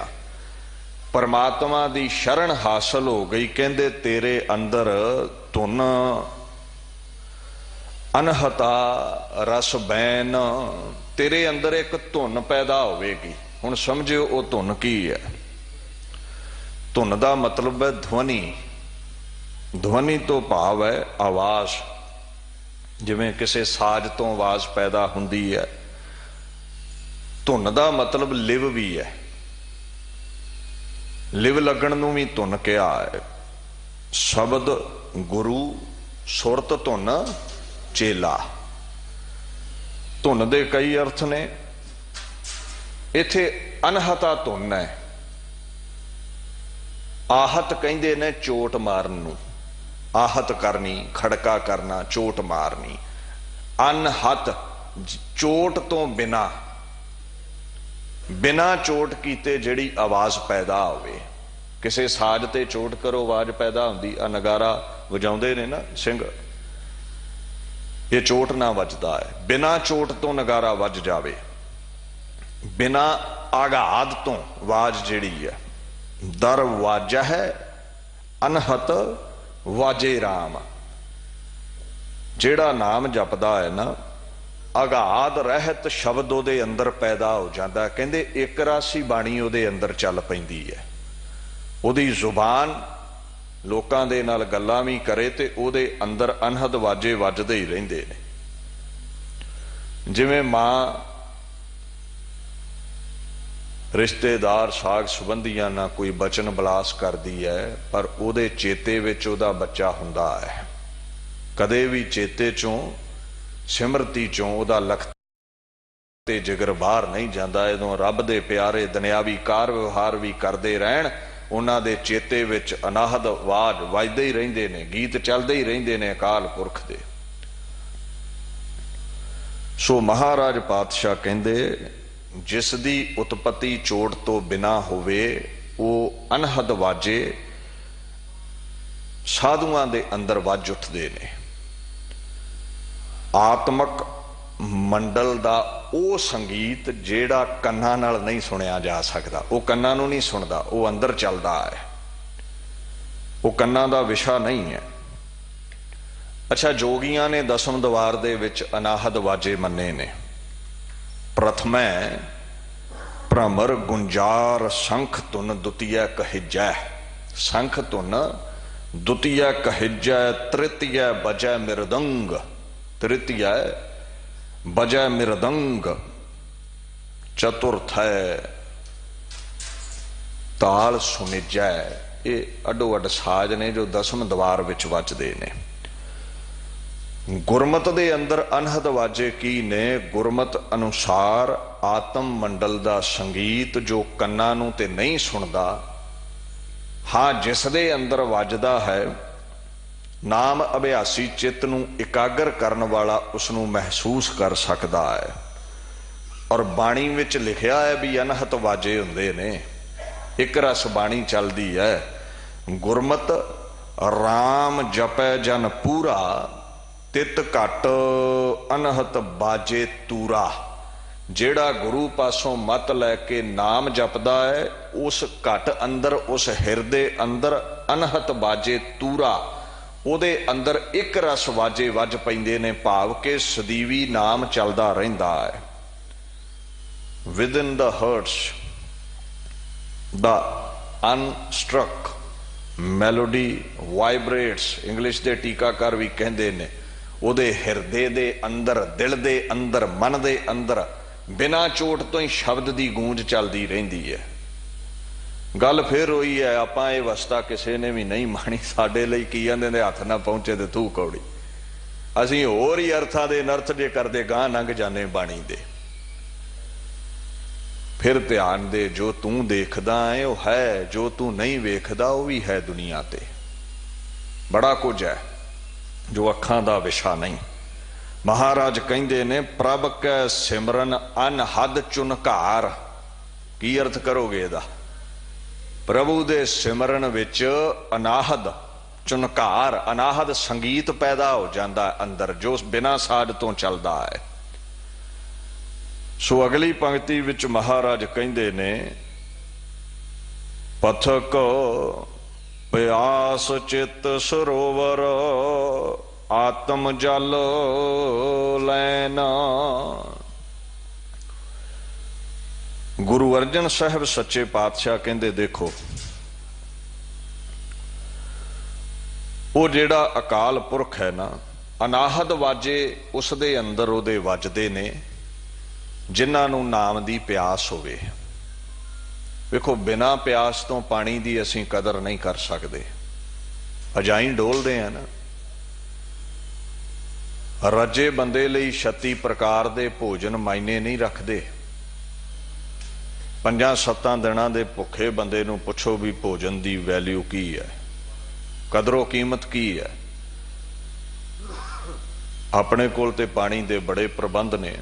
परमात्मा दी शरण हासिल हो गई, कहंदे तेरे अंदर धुन अनहता रस बैन, तेरे अंदर एक धुन पैदा होवेगी। हुण समझियो वो धुन की है। धुन का मतलब है ध्वनि। ध्वनि तो भाव है आवाज। जिवें किसी साज तो आवाज पैदा हुंदी है, धुन का मतलब लिव भी है। लिव लगन नूं भी धुन कहा है। शब्द गुरु, सुरत धुन चेला। धुन दे कई अर्थ ने। इत्थे अनहता धुन है। आहत कहंदे ने चोट मारन नूं, आहत करनी, खड़का करना, चोट मारनी। अनहत चोट तो बिना, बिना चोट कीते जिहड़ी आवाज पैदा होवे। किसी साज ते चोट करो आवाज पैदा हुंदी। आ नगारा वजाउंदे ने ना सिंह, ये चोट ना वजदा है। बिना चोट तो नगारा वज जावे, बिना आघात तो आवाज जिहड़ी है। दर वाजा है अनहत वाजे राम। जेड़ा नाम जपदा है ना, आघात रहत शब्द उहदे अंदर पैदा हो जाता। कहंदे एक रासी बाणी उहदे अंदर चल पैंदी है। उहदी जुबान लोकां दे नाल गल्लां भी करे ते उहदे अंदर अनहद वाजे वजदे ही रहिंदे ने। जिवें मां रिश्तेदार साग संबंधियां ना कोई बचन बलास करती है, पर उहदे चेते विच उहदा बच्चा हुंदा है। कदे भी चेते चों सिमरती चों उहदा लख ते जिगर बाहर नहीं जाता। इदों रब दे प्यारे दुनियावी कार व्यवहार भी करते रहन, उन्हां दे चेते विच अनाहद आवाज वजदे ही रहिंदे ने, गीत चलदे ही रहिंदे ने अकाल पुरख दे। सो महाराज पातशाह कहंदे, जिस दी उत्पत्ति चोट तो बिना होवे, वो अनहद वाजे साधुआं दे अंदर वज उठदे ने। आत्मक मंडल दा वो संगीत जेड़ा कन्नां नाल नहीं सुनिया जा सकता, वो कन्नां नूं नहीं सुनदा, वो अंदर चलदा है, वो कन्नां दा विशा नहीं है। अच्छा, जोगियां ने दसम दवार दे विच अनाहद वाजे मन्ने ने। प्रथम भ्रमर गुंजार शंख धुन द्वितीय कहिजै। शंख धुन द्वितीय कहिजै, तृतीय बजै मृदंग। तृतीय बजै मृदंग, चतुर्थ ताल सुनिजै। ये अडो अड साज ने जो दसम दवार विच वजदे ने। ਗੁਰਮਤ ਦੇ ਅੰਦਰ ਅਨਹਦ ਵਾਜੇ ਕੀ ਨੇ? ਗੁਰਮਤ ਅਨੁਸਾਰ ਆਤਮ ਮੰਡਲ ਦਾ ਸੰਗੀਤ ਜੋ ਕੰਨਾਂ ਨੂੰ ਤੇ ਨਹੀਂ ਸੁਣਦਾ, ਹਾਂ ਜਿਸ ਦੇ ਅੰਦਰ ਵੱਜਦਾ ਹੈ, ਨਾਮ ਅਭਿਆਸੀ ਚਿੱਤ ਨੂੰ ਇਕਾਗਰ ਕਰਨ ਵਾਲਾ ਉਸ ਨੂੰ ਮਹਿਸੂਸ ਕਰ ਸਕਦਾ ਹੈ। ਔਰ ਬਾਣੀ ਵਿੱਚ ਲਿਖਿਆ ਹੈ ਵੀ ਅਨਹਤ ਵਾਜੇ ਹੁੰਦੇ ਨੇ, ਇੱਕ ਰਸ ਬਾਣੀ ਚੱਲਦੀ ਹੈ। ਗੁਰਮਤ ਰਾਮ ਜਪੈ ਜਨ ਪੂਰਾ, ਤਿਤ ਘਟ ਅਨਹਤ ਬਾਜੇ ਤੂਰਾ। ਜਿਹੜਾ ਗੁਰੂ ਪਾਸੋਂ ਮਤ ਲੈ ਕੇ ਨਾਮ ਜਪਦਾ ਹੈ, ਉਸ ਘਟ ਅੰਦਰ, ਉਸ ਹਿਰਦੇ ਅੰਦਰ ਅਨਹਤ ਬਾਜੇ ਤੂਰਾ, ਉਹਦੇ ਅੰਦਰ ਇੱਕ ਰਸ ਵਾਜੇ ਵੱਜ ਪੈਂਦੇ ਨੇ, ਭਾਵ ਕਿ ਸਦੀਵੀ ਨਾਮ ਚੱਲਦਾ ਰਹਿੰਦਾ ਹੈ। within the hearts the unstruck melody vibrates, English ਦੇ ਟੀਕਾਕਾਰ ਵੀ ਕਹਿੰਦੇ ਨੇ, ਉਹਦੇ ਹਿਰਦੇ ਦੇ ਅੰਦਰ, ਦਿਲ ਦੇ ਅੰਦਰ, ਮਨ ਦੇ ਅੰਦਰ ਬਿਨਾਂ ਚੋਟ ਤੋਂ ਹੀ ਸ਼ਬਦ ਦੀ ਗੂੰਜ ਚੱਲਦੀ ਰਹਿੰਦੀ ਹੈ। ਗੱਲ ਫਿਰ ਹੋਈ ਹੈ, ਆਪਾਂ ਇਹ ਵਸਤਾ ਕਿਸੇ ਨੇ ਵੀ ਨਹੀਂ ਮਾਣੀ। ਸਾਡੇ ਲਈ ਕੀ ਕਹਿੰਦੇ ਨੇ, ਹੱਥ ਨਾ ਪਹੁੰਚੇ ਤੇ ਤੂੰ ਕੌੜੀ। ਅਸੀਂ ਹੋਰ ਹੀ ਅਰਥਾਂ ਦੇ ਅਨਰਥ ਜੇ ਕਰਦੇ ਗਾਂ ਲੰਘ ਜਾਣੇ ਬਾਣੀ ਦੇ। ਫਿਰ ਧਿਆਨ ਦੇ, ਜੋ ਤੂੰ ਦੇਖਦਾ ਹੈ ਉਹ ਹੈ, ਜੋ ਤੂੰ ਨਹੀਂ ਵੇਖਦਾ ਉਹ ਵੀ ਹੈ। ਦੁਨੀਆ ਤੇ ਬੜਾ ਕੁਝ ਹੈ ਜੋ ਅੱਖਾਂ ਦਾ ਵਿਸ਼ਾ ਨਹੀਂ। ਮਹਾਰਾਜ ਕਹਿੰਦੇ ਨੇ, ਪ੍ਰਭ ਕੈ ਸਿਮਰਨ ਅਨਹਦ ਚੁਨਕਾਰ। ਕੀ ਅਰਥ ਕਰੋਗੇ ਇਹਦਾ? ਪ੍ਰਭੂ ਦੇ ਸਿਮਰਨ ਵਿੱਚ ਅਨਾਹਦ ਚੁਨਕਾਰ, ਅਨਾਹਦ ਸੰਗੀਤ ਪੈਦਾ ਹੋ ਜਾਂਦਾ ਅੰਦਰ, ਜੋ ਬਿਨਾਂ ਸਾਜ਼ ਤੋਂ ਚੱਲਦਾ ਹੈ। ਸੋ ਅਗਲੀ ਪੰਕਤੀ ਵਿੱਚ ਮਹਾਰਾਜ ਕਹਿੰਦੇ ਨੇ, ਪਥਕ ਪਿਆਸ ਚਿਤ ਸਰੋਵਰ ਆਤਮ ਜਲ ਲੈਣਾ। ਗੁਰੂ ਅਰਜਨ ਸਾਹਿਬ ਸੱਚੇ ਪਾਤਸ਼ਾਹ ਕਹਿੰਦੇ, ਦੇਖੋ ਉਹ ਜਿਹੜਾ ਅਕਾਲ ਪੁਰਖ ਹੈ ਨਾ, ਅਨਾਹਦ ਵਾਜੇ ਉਸ ਦੇ ਅੰਦਰ ਉਹਦੇ ਵੱਜਦੇ ਨੇ, ਜਿਨ੍ਹਾਂ ਨੂੰ ਨਾਮ ਦੀ ਪਿਆਸ ਹੋਵੇ। ਵੇਖੋ, ਬਿਨਾਂ ਪਿਆਸ ਤੋਂ ਪਾਣੀ ਦੀ ਅਸੀਂ ਕਦਰ ਨਹੀਂ ਕਰ ਸਕਦੇ। ਅਜਾਈਂ ਡੋਲਦੇ ਆ ਨਾ। ਰੱਜੇ ਬੰਦੇ ਲਈ 36 ਪ੍ਰਕਾਰ ਦੇ ਭੋਜਨ ਮਾਇਨੇ ਨਹੀਂ ਰੱਖਦੇ। 5-7 ਦਿਨਾਂ ਦੇ ਭੁੱਖੇ ਬੰਦੇ ਨੂੰ ਪੁੱਛੋ ਵੀ ਭੋਜਨ ਦੀ ਵੈਲਿਊ ਕੀ ਹੈ, ਕਦਰੋ ਕੀਮਤ ਕੀ ਹੈ। ਆਪਣੇ ਕੋਲ ਤੇ ਪਾਣੀ ਦੇ ਬੜੇ ਪ੍ਰਬੰਧ ਨੇ।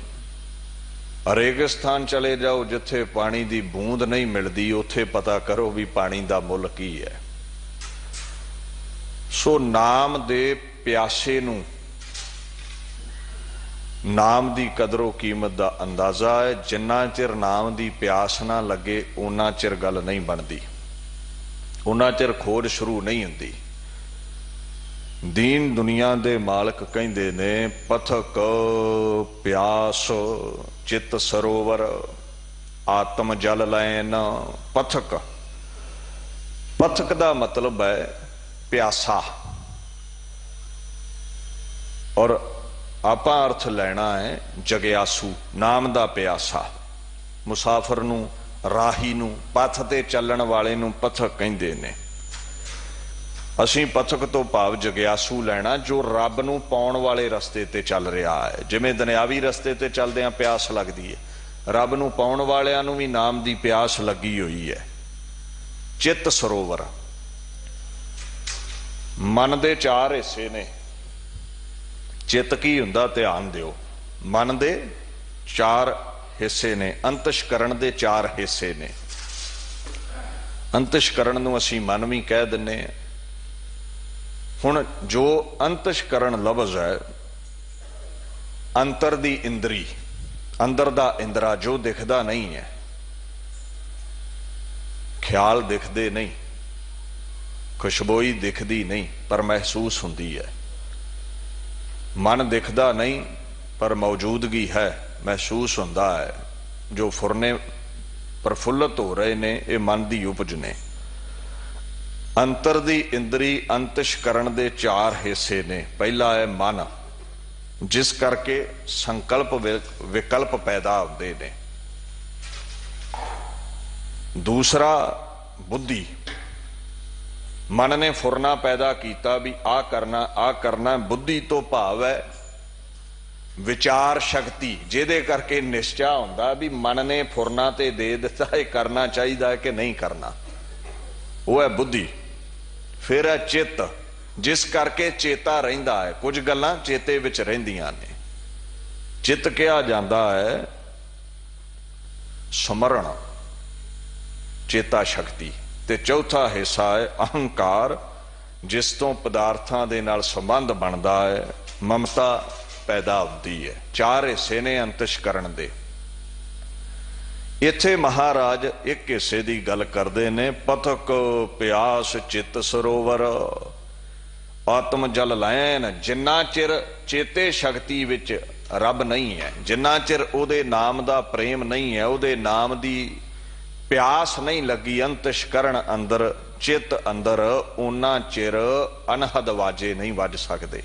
ਰੇਗਿਸਤਾਨ ਚਲੇ ਜਾਓ, ਜਿੱਥੇ ਪਾਣੀ ਦੀ ਬੂੰਦ ਨਹੀਂ ਮਿਲਦੀ, ਉੱਥੇ ਪਤਾ ਕਰੋ ਵੀ ਪਾਣੀ ਦਾ ਮੁੱਲ ਕੀ ਹੈ। ਸੋ ਨਾਮ ਦੇ ਪਿਆਸੇ ਨੂੰ ਨਾਮ ਦੀ ਕਦਰੋ ਕੀਮਤ ਦਾ ਅੰਦਾਜ਼ਾ ਹੈ। ਜਿੰਨਾ ਚਿਰ ਨਾਮ ਦੀ ਪਿਆਸ ਨਾ ਲੱਗੇ, ਉਨਾ ਚਿਰ ਗੱਲ ਨਹੀਂ ਬਣਦੀ, ਉਨਾ ਚਿਰ ਖੋਜ ਸ਼ੁਰੂ ਨਹੀਂ ਹੁੰਦੀ। ਦੀਨ ਦੁਨੀਆ ਦੇ ਮਾਲਕ ਕਹਿੰਦੇ ਨੇ, ਪਥਕ ਪਿਆਸ ਚਿਤ ਸਰੋਵਰ ਆਤਮ ਜਲ ਲੈਨ। ਪਥਕ, ਪਥਕ ਦਾ ਮਤਲਬ ਹੈ ਪਿਆਸਾ, ਔਰ ਆਪਾਂ ਅਰਥ ਲੈਣਾ ਹੈ ਜਗਿਆਸੂ, ਨਾਮ ਦਾ ਪਿਆਸਾ। ਮੁਸਾਫਰ ਨੂੰ, ਰਾਹੀ ਨੂੰ, ਪਥ ਤੇ ਚੱਲਣ ਵਾਲੇ ਨੂੰ ਪਥਕ ਕਹਿੰਦੇ ਨੇ। ਅਸੀਂ ਪਥਕ ਤੋਂ ਭਾਵ ਜਗਿਆਸੂ ਲੈਣਾ, ਜੋ ਰੱਬ ਨੂੰ ਪਾਉਣ ਵਾਲੇ ਰਸਤੇ ਤੇ ਚੱਲ ਰਿਹਾ ਹੈ। ਜਿਵੇਂ ਦੁਨਿਆਵੀ ਰਸਤੇ ਤੇ ਚੱਲਦਿਆਂ ਪਿਆਸ ਲੱਗਦੀ ਹੈ, ਰੱਬ ਨੂੰ ਪਾਉਣ ਵਾਲਿਆਂ ਨੂੰ ਵੀ ਨਾਮ ਦੀ ਪਿਆਸ ਲੱਗੀ ਹੋਈ ਹੈ। ਚਿੱਤ ਸਰੋਵਰ, ਮਨ ਦੇ 4 ਹਿੱਸੇ ਨੇ। ਚਿੱਤ ਕੀ ਹੁੰਦਾ? ਧਿਆਨ ਦਿਓ। ਮਨ ਦੇ 4 ਹਿੱਸੇ ਨੇ, ਅੰਤਸ਼ਕਰਣ ਦੇ 4 ਹਿੱਸੇ ਨੇ। ਅੰਤਸ਼ਕਰਣ ਨੂੰ ਅਸੀਂ ਮਨ ਵੀ ਕਹਿ ਦਿੰਨੇ ਹਾਂ। ਹੁਣ ਜੋ ਅੰਤਸ਼ਕਰਣ ਲਫ਼ਜ਼ ਹੈ, ਅੰਤਰ ਦੀ ਇੰਦਰੀ, ਅੰਦਰ ਦਾ ਇੰਦਰਾ, ਜੋ ਦਿਖਦਾ ਨਹੀਂ ਹੈ। ਖਿਆਲ ਦਿਖਦੇ ਨਹੀਂ, ਖੁਸ਼ਬੋਈ ਦਿਖਦੀ ਨਹੀਂ, ਪਰ ਮਹਿਸੂਸ ਹੁੰਦੀ ਹੈ। ਮਨ ਦਿਖਦਾ ਨਹੀਂ, ਪਰ ਮੌਜੂਦਗੀ ਹੈ, ਮਹਿਸੂਸ ਹੁੰਦਾ ਹੈ। ਜੋ ਫੁਰਨੇ ਪ੍ਰਫੁੱਲਤ ਹੋ ਰਹੇ ਨੇ, ਇਹ ਮਨ ਦੀ ਉਪਜ ਨੇ। ਅੰਤਰ ਦੀ ਇੰਦਰੀ ਅੰਤਸ਼ਕਰਣ ਦੇ 4 ਹਿੱਸੇ ਨੇ। ਪਹਿਲਾ ਹੈ ਮਨ, ਜਿਸ ਕਰਕੇ ਸੰਕਲਪ ਵਿਕਲਪ ਪੈਦਾ ਹੁੰਦੇ ਨੇ। ਦੂਸਰਾ ਬੁੱਧੀ, मन ने फुरना पैदा किया भी आ करना। बुद्धि तो भाव है विचार शक्ति, जिहदे करके निश्चा हुंदा भी मन ने फुरना ते दे दिता है करना चाहिए कि नहीं करना, वो है बुद्धि। फिर है चित्त, जिस करके चेता रहिंदा है, कुछ गल्लां चेते विच रहिंदियां ने। चित्त कहा जाता है स्मरण, चेता शक्ति। ते चौथा हिस्सा है अहंकार, जिस तो पदार्थां दे नाल संबंध बनता है, ममता पैदा होती है। चार हिस्से ने अंतशकरण दे। इत्थे महाराज एक हिस्से की गल करते ने, पथक प्यास चित्त सरोवर आत्म जल लैन। जिन्ना चिर चेते शक्ति विच रब नहीं है, जिन्ना चिर उहदे नाम दा प्रेम नहीं है, उहदे नाम दी प्यास नहीं लगी अंतशकरण अंदर, चित्त अंदर, उन्ना चिर अनहद वाजे नहीं वज सकते।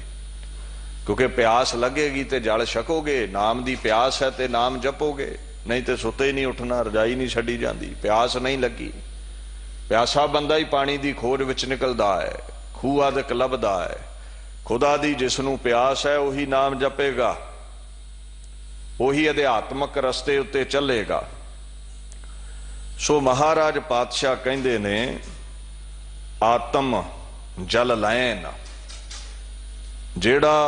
क्योंकि प्यास लगेगी तो जल छकोगे, नाम दी प्यास है तो नाम जपोगे, नहीं तो सुते ही नहीं उठना, रजाई नहीं छड़ी जाती। प्यास नहीं लगी, प्यासा बंदा ही पानी की खोज विच निकलदा है, खूह अदक लभदा है। खुदा दी जिसनू प्यास है उही नाम जपेगा, उही अध्यात्मक रस्ते उत्ते चलेगा। सो महाराज पातशाह कहंदे ने आत्म जल लैन, जेड़ा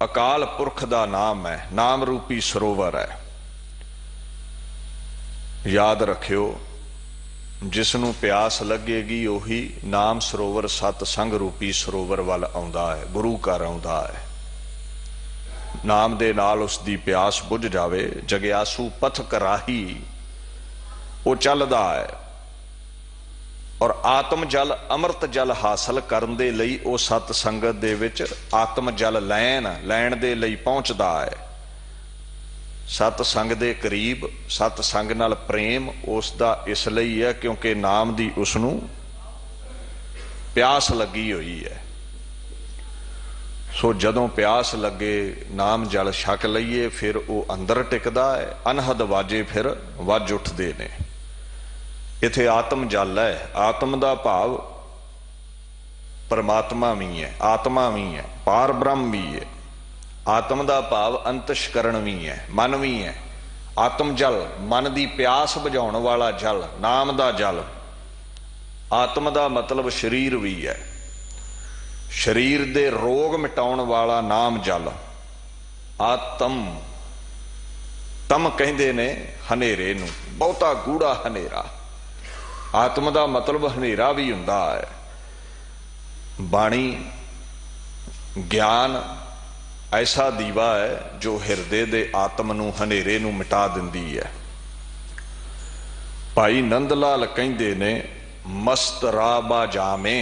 अकाल पुरख दा नाम है, नाम रूपी सरोवर है। याद रखियो, जिसनू प्यास लगेगी उही नाम सरोवर सतसंग रूपी सरोवर वाल आउंदा है, गुरु घर आउंदा है। नाम दे नाल उसदी प्यास बुझ जावे, जग्यासू पथक राही वो चलदा है। और आत्म जल अमृत जल हासिल करन दे लई वो सत संगत दे विच आत्म जल लैण दे लई पहुंचदा है। सत संग दे करीब, सत संग नाल प्रेम उसदा इसलिए है क्योंकि नाम दी उसनू प्यास लगी हुई है। सो जदों प्यास लगे नाम जल छक लईए, फिर वो अंदर टिकदा है, अनहद वाजे फिर वज उठदे ने। इत्थे आत्म जल है, आत्म दा भाव परमात्मा भी है, आत्मा भी है, पार ब्रह्म भी है। आत्म दा भाव अंतशकरण भी है, मन भी है। आत्म जल मन दी प्यास बुझाउण वाला जल, नाम दा जल। आत्म दा मतलब शरीर भी है, शरीर दे रोग मिटाउण वाला नाम जल। आत्म तम कहंदे ने हनेरे नूं, बहुता गूढ़ा हनेरा। आत्म दा मतलब हनेरा भी हुंदा है। बाणी ज्ञान ऐसा दीवा है जो हिरदे दे आत्म नूं हनेरे नूं मिटा दिंदी है। भाई नंद लाल कहंदे ने मस्त राबा जामे,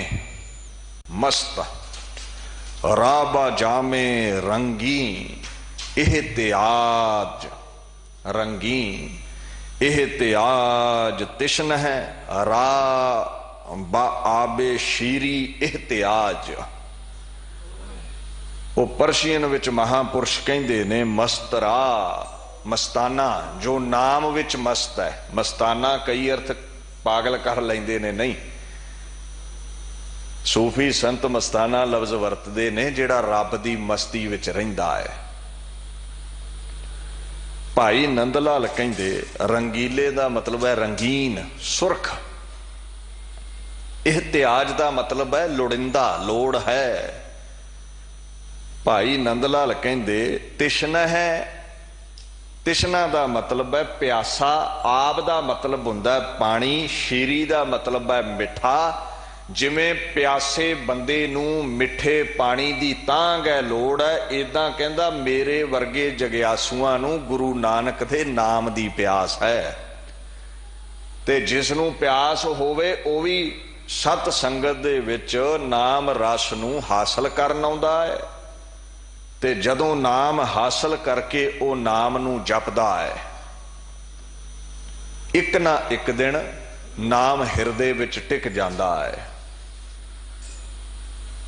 मस्त राबा जामे रंगी एहतियाज, रंगी एहतियाज तिश्न है रा बा आबे शीरी एहतियाज। वो पर्शियन विच महापुरुष कहंदे ने मस्तरा, मस्ताना जो नाम विच मस्त है। मस्ताना कई अर्थ पागल कर लेंदे ने, नहीं। सूफी संत मस्ताना लफ्ज वरतदे ने जिहड़ा रब दी मस्ती विच रहिंदा है। भाई नंद लाल कहंदे रंगीले दा मतलब है रंगीन, सुरख। इहतियाज दा मतलब है लोड़िंदा, लोड़ है। भाई नंद लाल कहंदे तिश्न है, तिश्ना दा मतलब है प्यासा। आब दा मतलब हुंदा है पानी, शीरी दा मतलब है मिठा। जिमें प्यासे बंदे नूं मिठे पानी दी तांग है, लोड़ है, इदां कहंदा मेरे वर्गे जग्यासुआं नूं गुरु नानक दे नाम दी प्यास है। ते जिस नूं प्यास होवे ओ भी सत संगत दे विच नाम रस नूं हासिल करन आउंदा है। ते जदों नाम हासिल करके ओ नाम नूं जपदा है, एक ना एक दिन नाम हिरदे विच टिक जांदा है।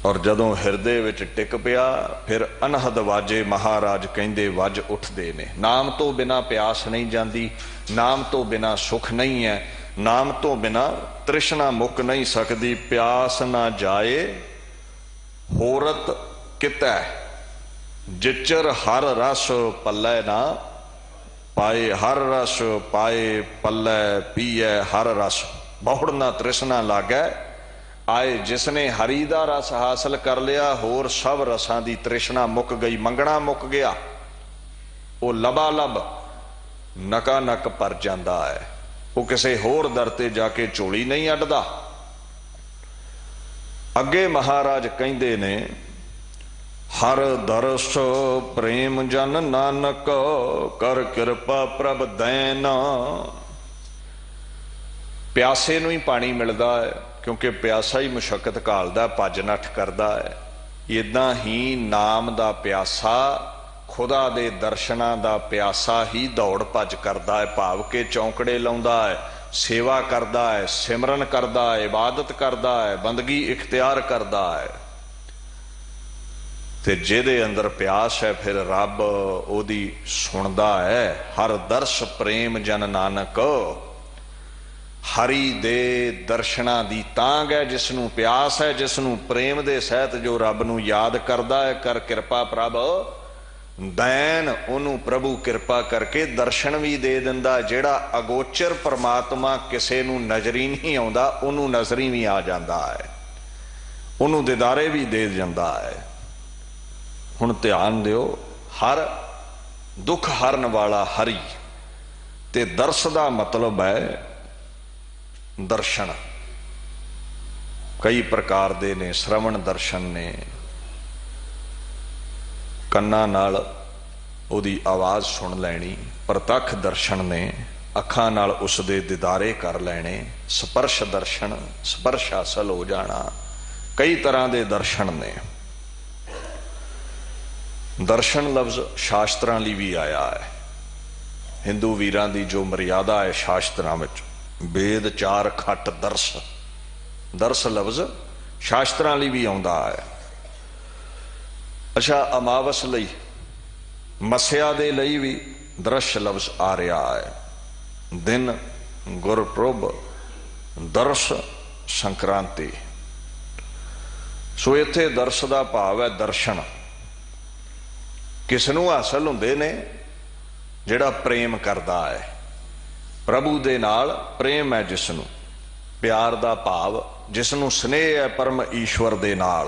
और जदों हिरदे विच टिक पिया फिर अनहद वाजे महाराज कहंदे वज उठदे ने। नाम तो बिना प्यास नहीं जाती, नाम तो बिना सुख नहीं है। नाम तो बिना तृष्णा मुक नहीं सकती, प्यास ना जाए होरत कितै, जिचर हर रस पल्लै ना पाए, हर रस पाए पल्लै पीए हर रस, बहुड़ ना तृष्णा लागै आए। जिसने हरी दा रस हासिल कर लिया, होर सब रसां दी तृष्णा मुक गई, मंगना मुक गया, वो लबालब नका नक भर जाता है, वो किसी होर दर ते जाके झोली नहीं अड्डदा। अगे महाराज कहंदे ने, हर दरस प्रेम जन नानक, कर किरपा प्रभ दैन। प्यासे नूं ही पानी मिलता है, क्योंकि प्यासा ही मुशक्कत घालदा, भज नठ करदा है। इदां ही नाम दा प्यासा, खुदा दे दर्शनां दा प्यासा ही दौड़ भज करदा है, भाव के चौंकड़े लाउंदा है, सेवा करदा है, सिमरन करदा है, इबादत करदा है, बंदगी इख्तियार करदा है। ते जिहदे अंदर प्यास है, फिर रब ओदी सुनदा है। हर दर्श प्रेम जन नानक, हरी दे दर्शना दी तांग है जिसनू प्यास है, जिसनू प्रेम दे सहित जो रब नू याद करदा है। कर किरपा प्रभ दैन, ओनू प्रभु किरपा करके दर्शन भी दे दिंदा। जेड़ा अगोचर परमात्मा किसे नू नजरी नहीं आउंदा, ओनू नजरी भी आ जांदा है, ओनू दीदारे भी दे जांदा है। हुण ध्यान दिओ, हर दुख हरन वाला हरि, ते दर्श दा मतलब है दर्शन। कई प्रकार दे ने, श्रवण दर्शन ने, कन्ना नाल उहदी आवाज़ सुन लैनी। प्रतख दर्शन ने, अखां नाल उसदे दीदारे कर लैने। स्पर्श दर्शन, स्पर्श हासल हो जाना। कई तरह के दर्शन ने। दर्शन लफ्ज शास्त्रां लई भी आया है। हिंदू वीरां दी जो मर्यादा है शास्त्रां विच, वेद चार खट दर्श, दर्श लफ्ज शास्त्रां लई भी आउंदा है। अच्छा, अमावस लई, मस्या दे लई भी दर्श लफ्ज आ रहा है। दिन गुरपुरब, दर्श संक्रांति। सो इत्थे दर्श दा भाव है दर्शन। किसनू हासिल हुंदे ने? जिहड़ा प्रेम करदा है प्रभु दे नाल, प्रेम है जिसनू, प्यार दा भाव, जिसनू स्नेह है परम ईश्वर दे नाल।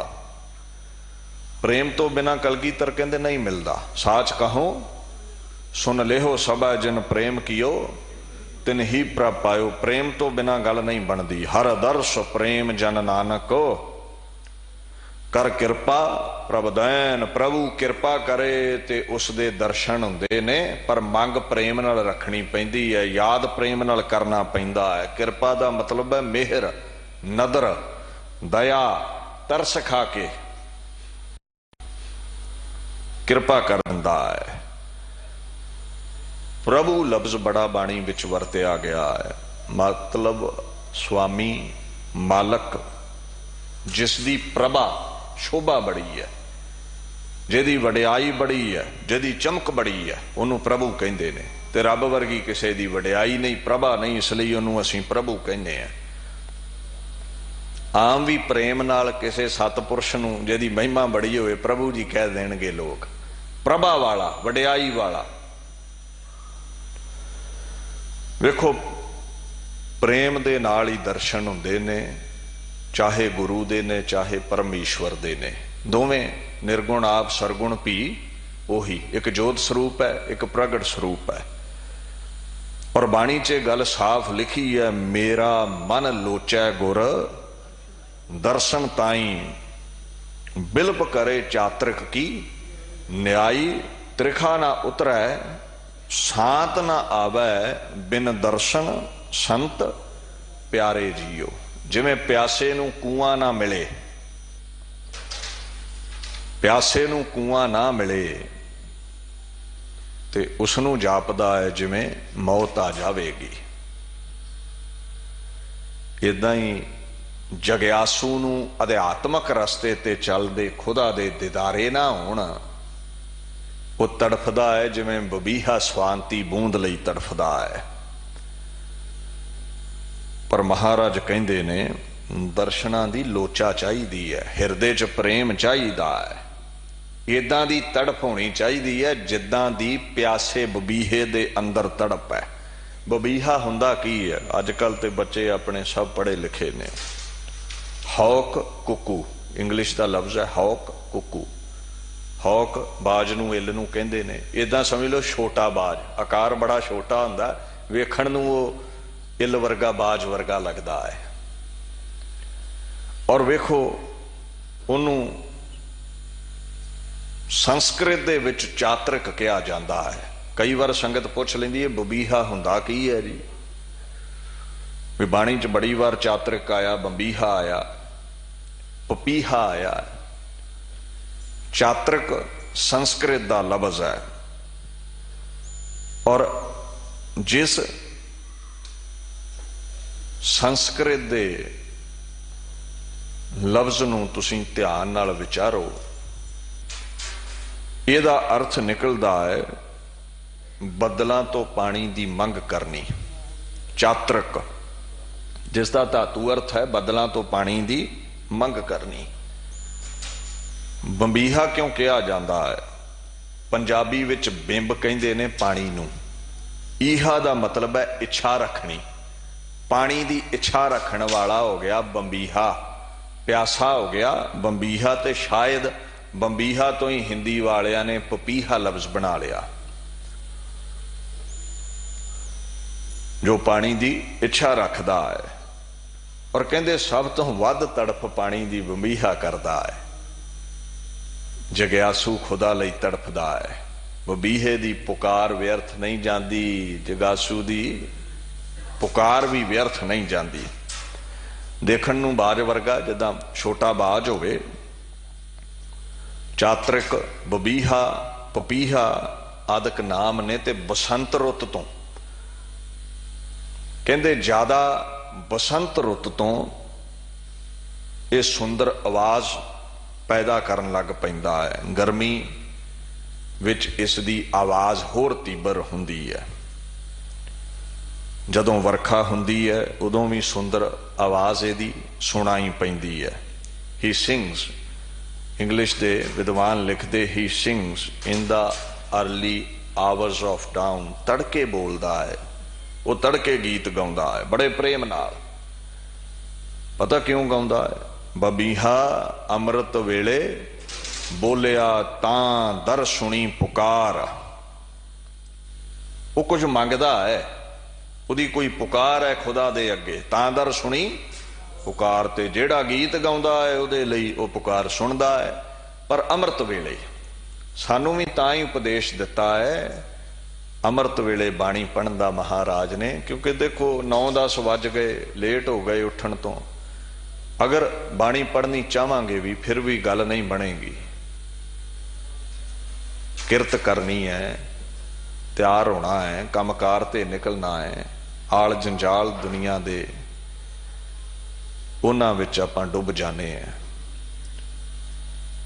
प्रेम तो बिना कलगीधर कहंदे नहीं मिलता। साच कहो सुन लेहो सबा जिन प्रेम कियो, तिन ही प्रभ पायो। प्रेम तो बिना गल नहीं बनती। हर दर्श प्रेम जन नानक, कर किरपा प्रभ दैन। प्रभु किरपा करे ते उसदे दर्शन हुंदे ने, पर मंग प्रेम नाल रखनी पैंदी है, याद प्रेम नाल करना पैंदा है। किरपा दा मतलब है मेहर, नदर, दया, तरस खा के किरपा कर दिंदा है। प्रभु लफ्ज बड़ा बाणी विच वरतिया गया है। मतलब स्वामी, मालक, जिसदी प्रभा शोभा बड़ी है, जिहदी वडियाई बड़ी है, जिहदी चमक बड़ी है, उन्होंने प्रभु कहंदे ने। ते रब वर्गी किसी दी वडियाई नहीं, प्रभा नहीं, इसलिए उन्होंने असीं प्रभु कहने हैं। आम भी प्रेम नाल किसी सतपुरुष नूं जिहदी महिमा बड़ी होए, प्रभु जी कह देणगे लोग, प्रभा वाला, वडियाई वाला। वेखो, प्रेम दे नाल ही दर्शन हुंदे ने, चाहे गुरु दे ने, चाहे परमेश्वर दे ने। दोवें निर्गुण आप, सरगुण भी ओही। एक जोत स्वरूप है, एक प्रगट स्वरूप है। और बाणी च गल साफ लिखी है, मेरा मन लोचै गुर दर्शन ताई, बिलप करे चातरिक की न्यायी। त्रिखा ना उतरै शांत ना आवे, बिन दर्शन संत प्यारे जियो। जिवें प्यासे नूं कुआं ना मिले, प्यासे नूं कुआं ना मिले ते उसनूं जापदा है जिवें मौत आ जावेगी। इदां ही जग्यासू नूं अध्यात्मक रस्ते ते चलदे खुदा दे दीदारे ना होण, वो तड़फदा है जिवें बबीहा स्वांति बूंद लई तड़फदा है। पर महाराज कहते ने दर्शनां दी लोचा चाहिदी है, हिरदे च प्रेम चाहिदा है, इदां दी तड़प होनी चाहिदी है जिदां दी प्यासे बबीहे दे अंदर तड़प है। बबीहा हुंदा की है? अजकल ते बच्चे अपने सब पढ़े लिखे ने। हॉक कुकू इंग्लिश का लफ्ज है, हॉक कुकू। हॉक बाज नूं इल नूं कहंदे ने, इदां समझ लो छोटा बाज, आकार बड़ा छोटा हुंदा, वेखण नूं वो इल वर्गा बाज वर्गा लगदा है। और वेखो उन्हों संस्कृत दे विच चातरिक कहा जाता है। कई बार संगत पूछ लेंदी है बबीहा हुंदा की है जी? भी बाणी च बड़ी बार चातरिक आया, बंबीहा आया, पपीहा आया। चातरिक संस्कृत का लफ्ज है और जिस संस्कृत दे लफ्ज नूं तुसीं ध्यान नाल विचारो, इहदा अर्थ निकलदा है बदलां तो पानी दी मंग करनी। चातरिक जिसका धातु अर्थ है बदलां तो पानी दी मंग करनी। बंबीहा क्यों कहा जाता है? पंजाबी विच बिंब कहंदे ने पानी नूं। ईहा दा मतलब है इच्छा रखनी, पानी दी इच्छा रखण वाला हो गया बंबीहा, प्यासा हो गया बंबीहा। ते शायद बंबीहा तो ही हिंदी वालियां ने पपीहा लफ्ज बना लिया, जो पानी दी इच्छा रखदा है। और कहंदे सब तो वध तड़प पानी दी बंबीहा करदा है। जग्यासू खुदा लई तड़फदा है, बबीहे दी पुकार व्यर्थ नहीं जाती, जगासू दी पुकार भी व्यर्थ नहीं जाती। देखण नूं बाज वर्गा जिदा छोटा बाज होवे। चातरिक बबीहा पपीहा आदक नाम ने। ते बसंत रुत तो कहंदे ज्यादा बसंत रुत तो ये सुंदर आवाज पैदा करन लग पैंदा है। गर्मी विच इसदी आवाज होर तीबर हुंदी है। जदों वर्खा हुंदी है उदों भी सुंदर आवाज इहदी सुनाई पैंदी है। ही सिंग्स, इंग्लिश दे विद्वान लिखदे he sings in the early hours of down. तड़के बोलदा है, वो तड़के गीत गाउंदा है बड़े प्रेम नाल। पता क्यों गाउंदा है? बबीहा अमृत वेले बोलिया तां दर सुनी पुकार। वो कुछ मंगदा है, उदी कोई पुकार है खुदा दे अगे, तां दर सुनी पुकार। ते जेड़ा गीत गाउंदा है उहदे लई वो पुकार सुनदा है। पर अमृत वेले सानू भी तां ही उपदेश दिता है अमृत वेले बाणी पढ़न दा महाराज ने। क्योंकि देखो 9-10 वज गए, लेट हो गए उठन तो, अगर बाणी पढ़नी चाहांगे भी फिर भी गल नहीं बनेगी। किरत करनी है, तैयार होना है, कामकार ते निकलना है। आल जंजाल दुनिया दे उन्हां विच आपां डुब जाने हैं।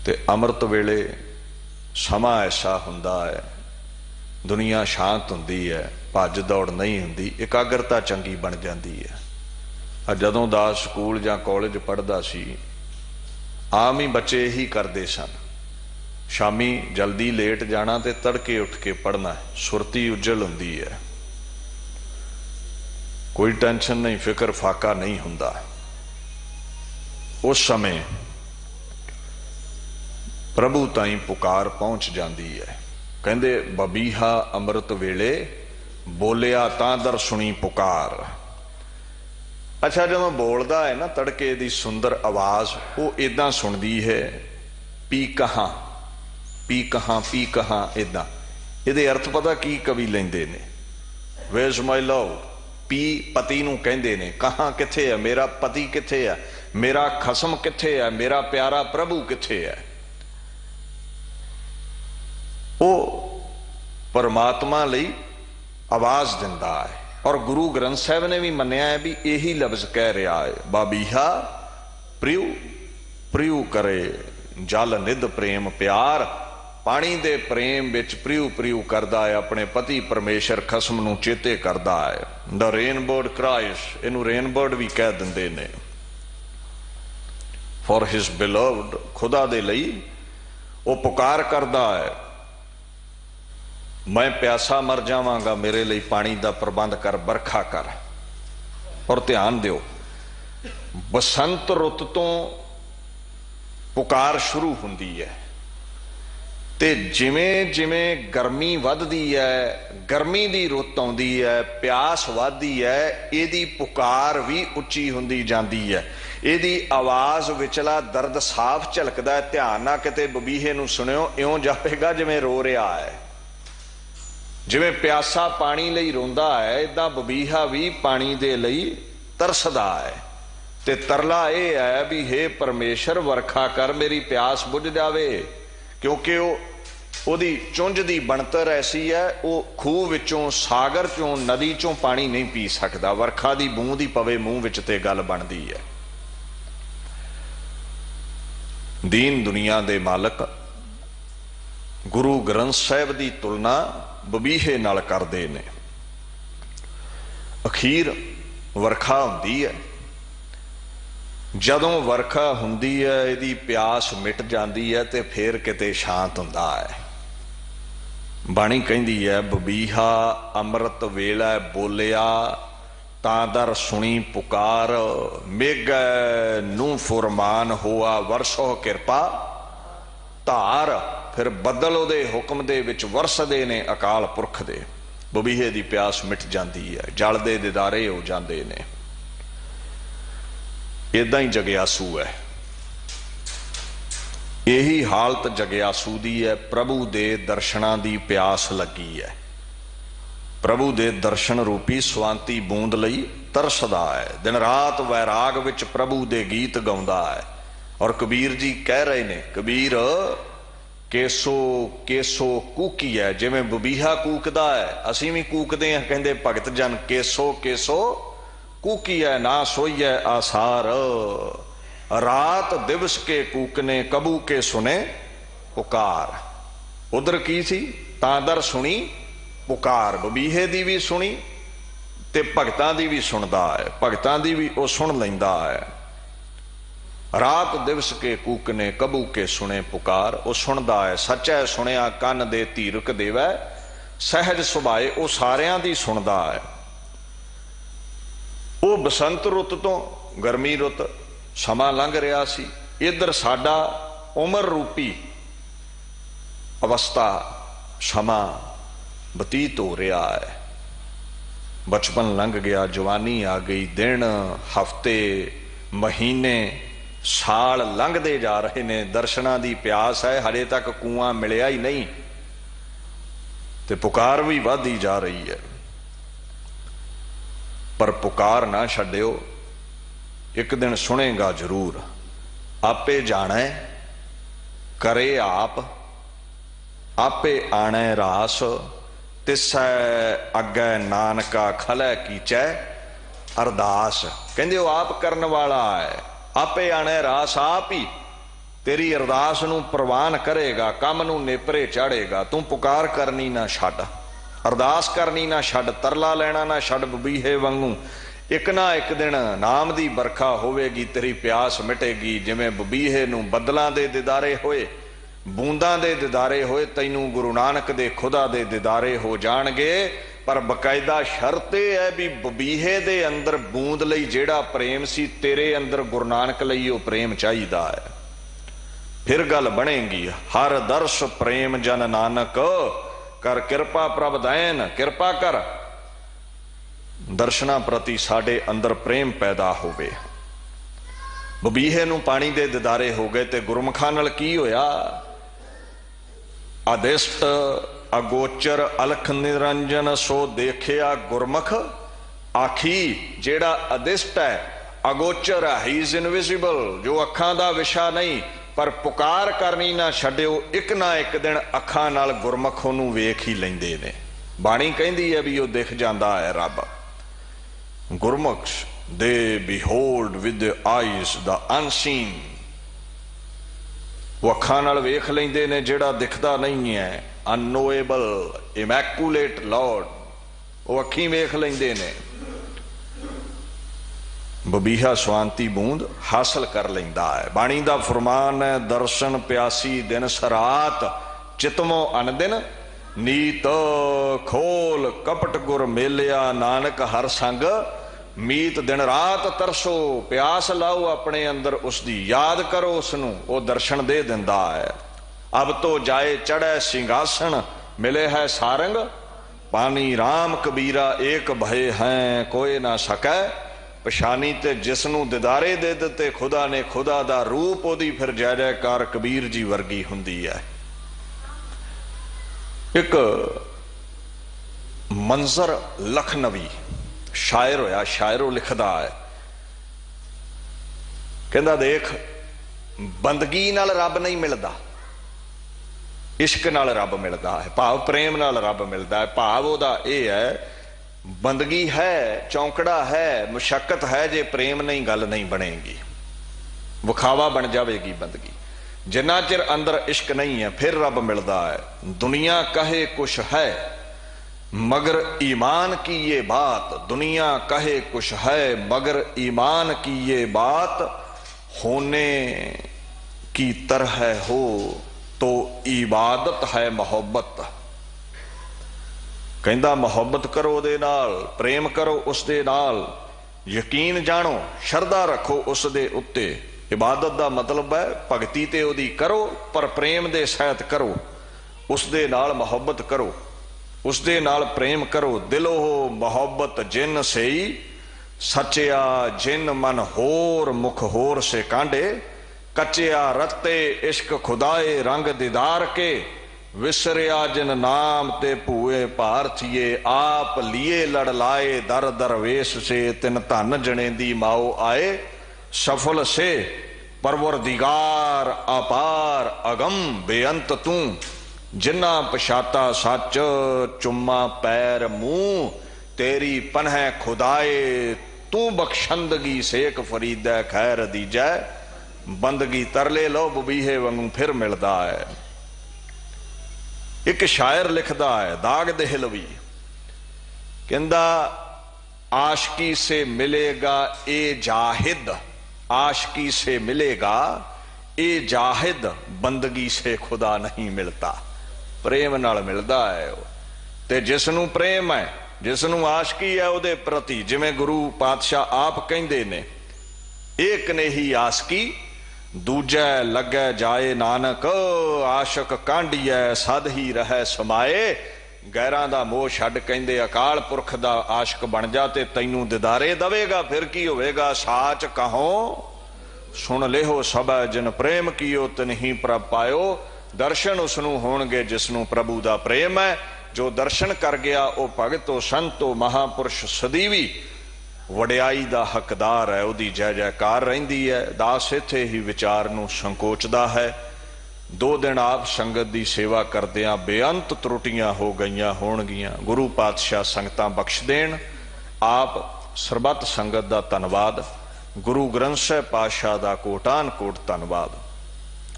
ते अमृत वेले समा ऐसा हुंदा है, दुनिया शांत हुंदी है, भज दौड़ नहीं हुंदी, एकाग्रता चंगी बन जाती है। जदों दा स्कूल जां कॉलेज पढ़दा सी, आम ही बच्चे यही करते सन। शामी जल्दी लेट जाना ते तड़के उठ के पढ़ना, सुरती उज्जल हुंदी है, कोई टेंशन नहीं, फिक्र फाका नहीं हुंदा। उस समय प्रभु ताई पुकार पहुंच जाती है। कहंदे बबीहा अमृत वेले बोलिया तां दर सुनी पुकार। अच्छा, जदों बोलदा है ना तड़के दी सुंदर आवाज, वो इदां सुनदी है, पी कहां पी कहां पी कहां, इदां। इहदे अर्थ पता की कवि लेंदे ने? वेयरस माय लव। पी पति नूं कहंदे ने, कहां किथे है, मेरा पति किथे है, मेरा खसम किथे है, मेरा प्यारा प्रभु किथे है। वो परमात्मा लई आवाज दिंदा है। और गुरु ग्रंथ साहब ने भी मन्निया है भी यही लफ्ज कह रहा है, बाबीहा प्रियु प्रियु करे जल निध प्रेम प्यार, पानी दे प्रेम विच प्रियू प्रियू करदा है, अपने पति परमेश्वर खसम नूं चेते करदा है। द रेनबर्ड क्राइस, इनू रेनबर्ड भी कह दिंदे ने। फॉर हिज बिलव्ड, खुदा दे लई वो पुकार करदा है, मैं प्यासा मर जावांगा, मेरे लिए पानी का प्रबंध कर, बरखा कर। और ध्यान दिओ, बसंत रुत तो पुकार शुरू हुंदी है ते जिमें जिमें गर्मी वधदी है, गर्मी दी रुत आउंदी है, प्यास वधदी है, इहदी पुकार भी उच्ची हुंदी जांदी है। इहदी आवाज़ विचला दर्द साफ झलकदा है। ध्यान ना किते बबीहे नूं सुणिओ, इउं जापेगा जिवें रो रहा है। जिवें प्यासा पानी लई रोंदा है, इदां बबीहा भी पानी दे लई तरसदा है। ते तरला यह है भी हे परमेश्वर वरखा कर, मेरी प्यास बुझ जावे। क्योंकि ओदी चुंझ दी बनतर ऐसी है, वो खूह विचों, सागर चों, नदी चों पानी नहीं पी सकता। वरखा दी बूंद ही पवे मूँह विच ते गल बनदी है। दीन दुनिया दे मालक गुरु ग्रंथ साहिब दी तुलना बबीहे नाल करदे ने। अखीर वरखा हुंदी है, जदों वरखा हुंदी है, इहदी प्यास मिट जाती है ते फिर किते शांत हुंदा है। बाणी कहंदी है, बबीहा अमृत वेला बोलिया, तां दर सुनी पुकार, मेघ नूं फुरमान होआ, वरसो किरपा धार। फिर बदल उहदे हुक्म दे विच वरसदे ने अकाल पुरख दे। बबीहे दी प्यास मिट जाती है, जल दे दिदारे हो जाते ने। इदां ही जगियासू है, यही हालत जगियासू दी है। प्रभु दे दर्शनां दी प्यास लगी है, प्रभु दे दर्शन रूपी स्वांती बूंद लई तरसदा है। दिन रात वैराग विच प्रभु दे गीत गाउंदा है। और कबीर जी कह रहे ने, कबीर केसो केसो कूकी है, जिवें बबीहा कूकदा है असीं भी कूकदे हैं। कहंदे भगत जन केसो केसो कूकी है, ना सोईए आसार, रात दिवस के कूकने, कबू के सुने पुकार। उधर की सी, तादर सुनी पुकार। बबीहे दी भी सुनी ते भगतां दी भी सुनदा है, भगतां दी भी वो सुन लैंदा है। रात दिवस के कूकने, कबू के सुने पुकार, वो सुनदा है। सच्चै सुनिया कन दे धीरक देवै, सहज सुभाए वो सारियां दी सुनदा है। वो बसंत रुत तो गर्मी रुत समा लंघ रहा सी, इधर साडा उमर रूपी अवस्था समा बतीत हो रहा है। बचपन लंघ गया, जवानी आ गई, दिन हफ्ते महीने साल लंघते जा रहे ने। दर्शनां दी प्यास है, हले तक कुआं मिलिया ही नहीं, ते पुकार भी वधदी जा रही है। पर पुकार ना छड्डियो, एक दिन सुनेगा जरूर। आपे जाने करे आप, आपे आने रास, तिसै अग्गै नानका खलै कीचै अरदास। कहंदे वो आप करन वाला है, आपे आने रास, आप ही तेरी अरदास नूं प्रवान करेगा, काम नूं नेपरे चाड़ेगा। तू पुकार करनी ना छड्ड, अरदास करनी ना छड्ड, तरला लेना ना छड्ड। बबीहे वांगू एक ना एक दिन नाम दी बरखा होवेगी, तेरी प्यास मिटेगी। जिवें बबीहे नूं बदलां दे दिदारे होए, बूंदां दे दिदारे होए, तैनूं गुरु नानक दे खुदा दे दिदारे हो जाणगे। पर बकायदा शर्त यह है भी बबीहे दे अंदर बूंद लई जेड़ा प्रेम सी, तेरे अंदर गुरु नानक लई वो प्रेम चाहिदा है। फिर गल बनेगी, हर दर्श प्रेम जन नानक, कर कृपा प्रभ दैन, कृपा कर दर्शना प्रति साडे अंदर प्रेम पैदा होवे। बबीहे नूं पानी दे दिदारे हो गए ते गुरमुखां नाल की होया? आदिष्ट अगोचर अलख निरंजन, सो देखिया गुरमुख आखी। जेड़ा अदिष्ट है, अगोचर है, ही इज इनविजिबल, जो अखां दा विशा नहीं, पर पुकार करनी ना छड्डियो। एक ना एक दिन अखां नाल गुरमुख नूं वेख ही लैंदे ने। बाणी कहंदी है भी वो दिख जांदा है रब। गुरमुख दे behold with eyes the unseen, ਉਹ ਅੱਖਾਂ ਨਾਲ ਵੇਖ ਲੈਂਦੇ ਨੇ ਜਿਹੜਾ ਦਿਖਦਾ ਨਹੀਂ ਹੈ। ਅਨਨੋਏਬਲ ਇਮੈਕੂਲੇਟ ਲਾਰਡ, ਉਹ ਅੱਖੀਂ ਵੇਖ ਲੈਂਦੇ ਨੇ। ਬਬੀਹਾ ਸਵਾਂਤੀ ਬੂੰਦ ਹਾਸਲ ਕਰ ਲੈਂਦਾ ਹੈ। ਬਾਣੀ ਦਾ ਫਰਮਾਨ ਹੈ, ਦਰਸ਼ਨ ਪਿਆਸੀ ਦਿਨ ਸਰਾਤ, ਚਿਤਮੋ ਅਨਦਿਨ ਨੀਤ ਖੋਲ, ਕਪਟ ਗੁਰ ਮੇਲਿਆ ਨਾਨਕ ਹਰ ਸੰਗ ਮੀਤ। ਦਿਨ ਰਾਤ ਤਰਸੋ, ਪਿਆਸ ਲਾਓ ਆਪਣੇ ਅੰਦਰ, ਉਸ ਦੀ ਯਾਦ ਕਰੋ ਉਸ ਨੂੰ, ਉਹ ਦਰਸ਼ਨ ਦੇ ਦਿੰਦਾ ਹੈ। ਅਬ ਤੋ ਜਾਏ ਚੜ੍ਹੈ ਸਿੰਘਾਸਣ, ਮਿਲੇ ਹੈ ਸਾਰੰਗ ਪਾਣੀ। ਰਾਮ ਕਬੀਰਾ ਏਕ ਭਏ ਹੈ, ਕੋਏ ਨਾ ਸਕੈ ਪਛਾਨੀ। ਤੇ ਜਿਸ ਨੂੰ ਦਿਦਾਰੇ ਦੇ ਦਿੱਤੇ ਖੁਦਾ ਨੇ, ਖੁਦਾ ਦਾ ਰੂਪ, ਉਹਦੀ ਫਿਰ ਜੈ ਜੈਕਾਰ ਕਬੀਰ ਜੀ ਵਰਗੀ ਹੁੰਦੀ ਹੈ। ਇੱਕ ਮੰਜ਼ਰ ਲਖਨਵੀ ਸ਼ਾਇਰ ਹੋਇਆ, ਸ਼ਾਇਰ ਉਹ ਲਿਖਦਾ ਹੈ, ਕਹਿੰਦਾ ਦੇਖ ਬੰਦਗੀ ਨਾਲ ਰੱਬ ਨਹੀਂ ਮਿਲਦਾ, ਇਸ਼ਕ ਨਾਲ ਰੱਬ ਮਿਲਦਾ ਹੈ। ਭਾਵ ਪ੍ਰੇਮ ਨਾਲ ਰੱਬ ਮਿਲਦਾ ਹੈ। ਭਾਵ ਉਹਦਾ ਇਹ ਹੈ, ਬੰਦਗੀ ਹੈ, ਚੌਂਕੜਾ ਹੈ, ਮੁਸ਼ੱਕਤ ਹੈ, ਜੇ ਪ੍ਰੇਮ ਨਹੀਂ ਗੱਲ ਨਹੀਂ ਬਣੇਗੀ, ਵਿਖਾਵਾ ਬਣ ਜਾਵੇਗੀ ਬੰਦਗੀ। ਜਿੰਨਾ ਚਿਰ ਅੰਦਰ ਇਸ਼ਕ ਨਹੀਂ ਹੈ ਫਿਰ ਰੱਬ ਮਿਲਦਾ ਹੈ। ਦੁਨੀਆ ਕਹੇ ਕੁਛ ਹੈ मगर ईमान की ये बात, दुनिया कहे कुछ है मगर ईमान की ये बात, होने की तरह हो तो इबादत है मोहब्बत। कहंदा मोहब्बत करो उहदे नाल, प्रेम करो उसदे नाल, यकीन जानो शरदा रखो उसदे उत्ते। इबादत दा मतलब है भगती ते उहदी करो, पर प्रेम दे सहित करो, उसदे नाल मोहब्बत करो, उसदे नाल प्रेम करो। दिलो हो मोहब्बत जिन सही, सचिया जिन मन होर, मुख होर से कांडे। कचिया रते इश्क खुदाए रंग दीदार के, विसरिया जिन नाम ते भूए भार थिए। आप लिए लड़ लाए दर दरवेश से, तिन धन जने दी माओ आए सफल से। परवरदिगार अपार अगम बेअंत तू, जिन्ना पछाता सच चुम्मा पैर मुंह। तेरी पन्ह खुदाए तू बख्शंदगी, सेक फरीद खैर दीजै। बंदगी तरले लो बबीहे वांगू फिर मिलदा है। एक शायर लिखदा है, दाग दहलवी, कहंदा आशिकी से मिलेगा ए जाहिद, आशिकी से मिलेगा ए जाहिद, बंदगी से खुदा नहीं मिलता। प्रेम नाल मिलदा है। ते जिसनू प्रेम है, जिसनू आशिकी है उहदे प्रति, जिवें गुरु पातशाह आप कहंदे ने, एक ने ही आशिकी दूजै लगै जाए नानक। आशक कांडियै सद ही रहै समाए। गैरां दा मोह छड्ड कहंदे अकाल पुरख दा आशिक बन जा ते तैनू दिदारे दवेगा। फिर की होवेगा, साच कहो सुन लेहो सबै, जिन प्रेम कीओ तिन ही प्रभ पायो। दर्शन उसनू होणगे जिसनू प्रभु दा प्रेम है। जो दर्शन कर गया वह भगत हो, संत हो, महापुरुष सदीवी वडियाई दा हकदार है। उहदी जय जयकार रहिंदी है। दास इत्थे ही विचार नू संकोचदा है। 2 दिन आप संगत दी सेवा करदियां बेअंत त्रुटियां हो गईयां होणगियां। गुरु पातशाह संगतां बख्श देण। आप सरबत संगत दा धन्नवाद। गुरु ग्रंथ साहिब पातशाह दा कोटान कोट धन्नवाद।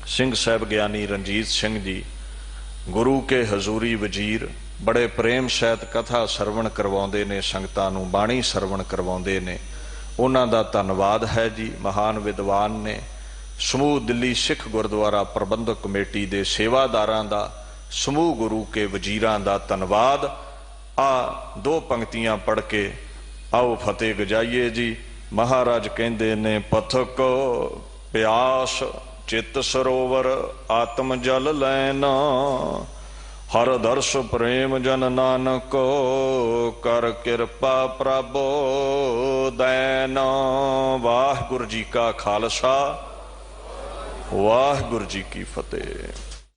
सिंह साहब ज्ञानी रणजीत सिंह जी गुरु के हजूरी वजीर बड़े प्रेम सहित कथा सरवण करवाउंदे ने, संगतां नूं बाणी सरवण करवाउंदे ने। उन्हां दा धन्नवाद है जी। महान विद्वान ने। समूह दिल्ली सिख गुरुद्वारा प्रबंधक कमेटी दे सेवादारां दा, समूह गुरु के वजीरां दा धन्नवाद। आ 2 पंक्तियां पढ़ के आओ फतेह गजाइए जी। महाराज कहंदे ने, पथक प्यास चित सरोवर आत्म जल लैना। हर दर्श प्रेम जन नानक, कर किरपा प्रभु दैन। वाहिगुरू जी का खालसा, वाहिगुरू जी की फतेह।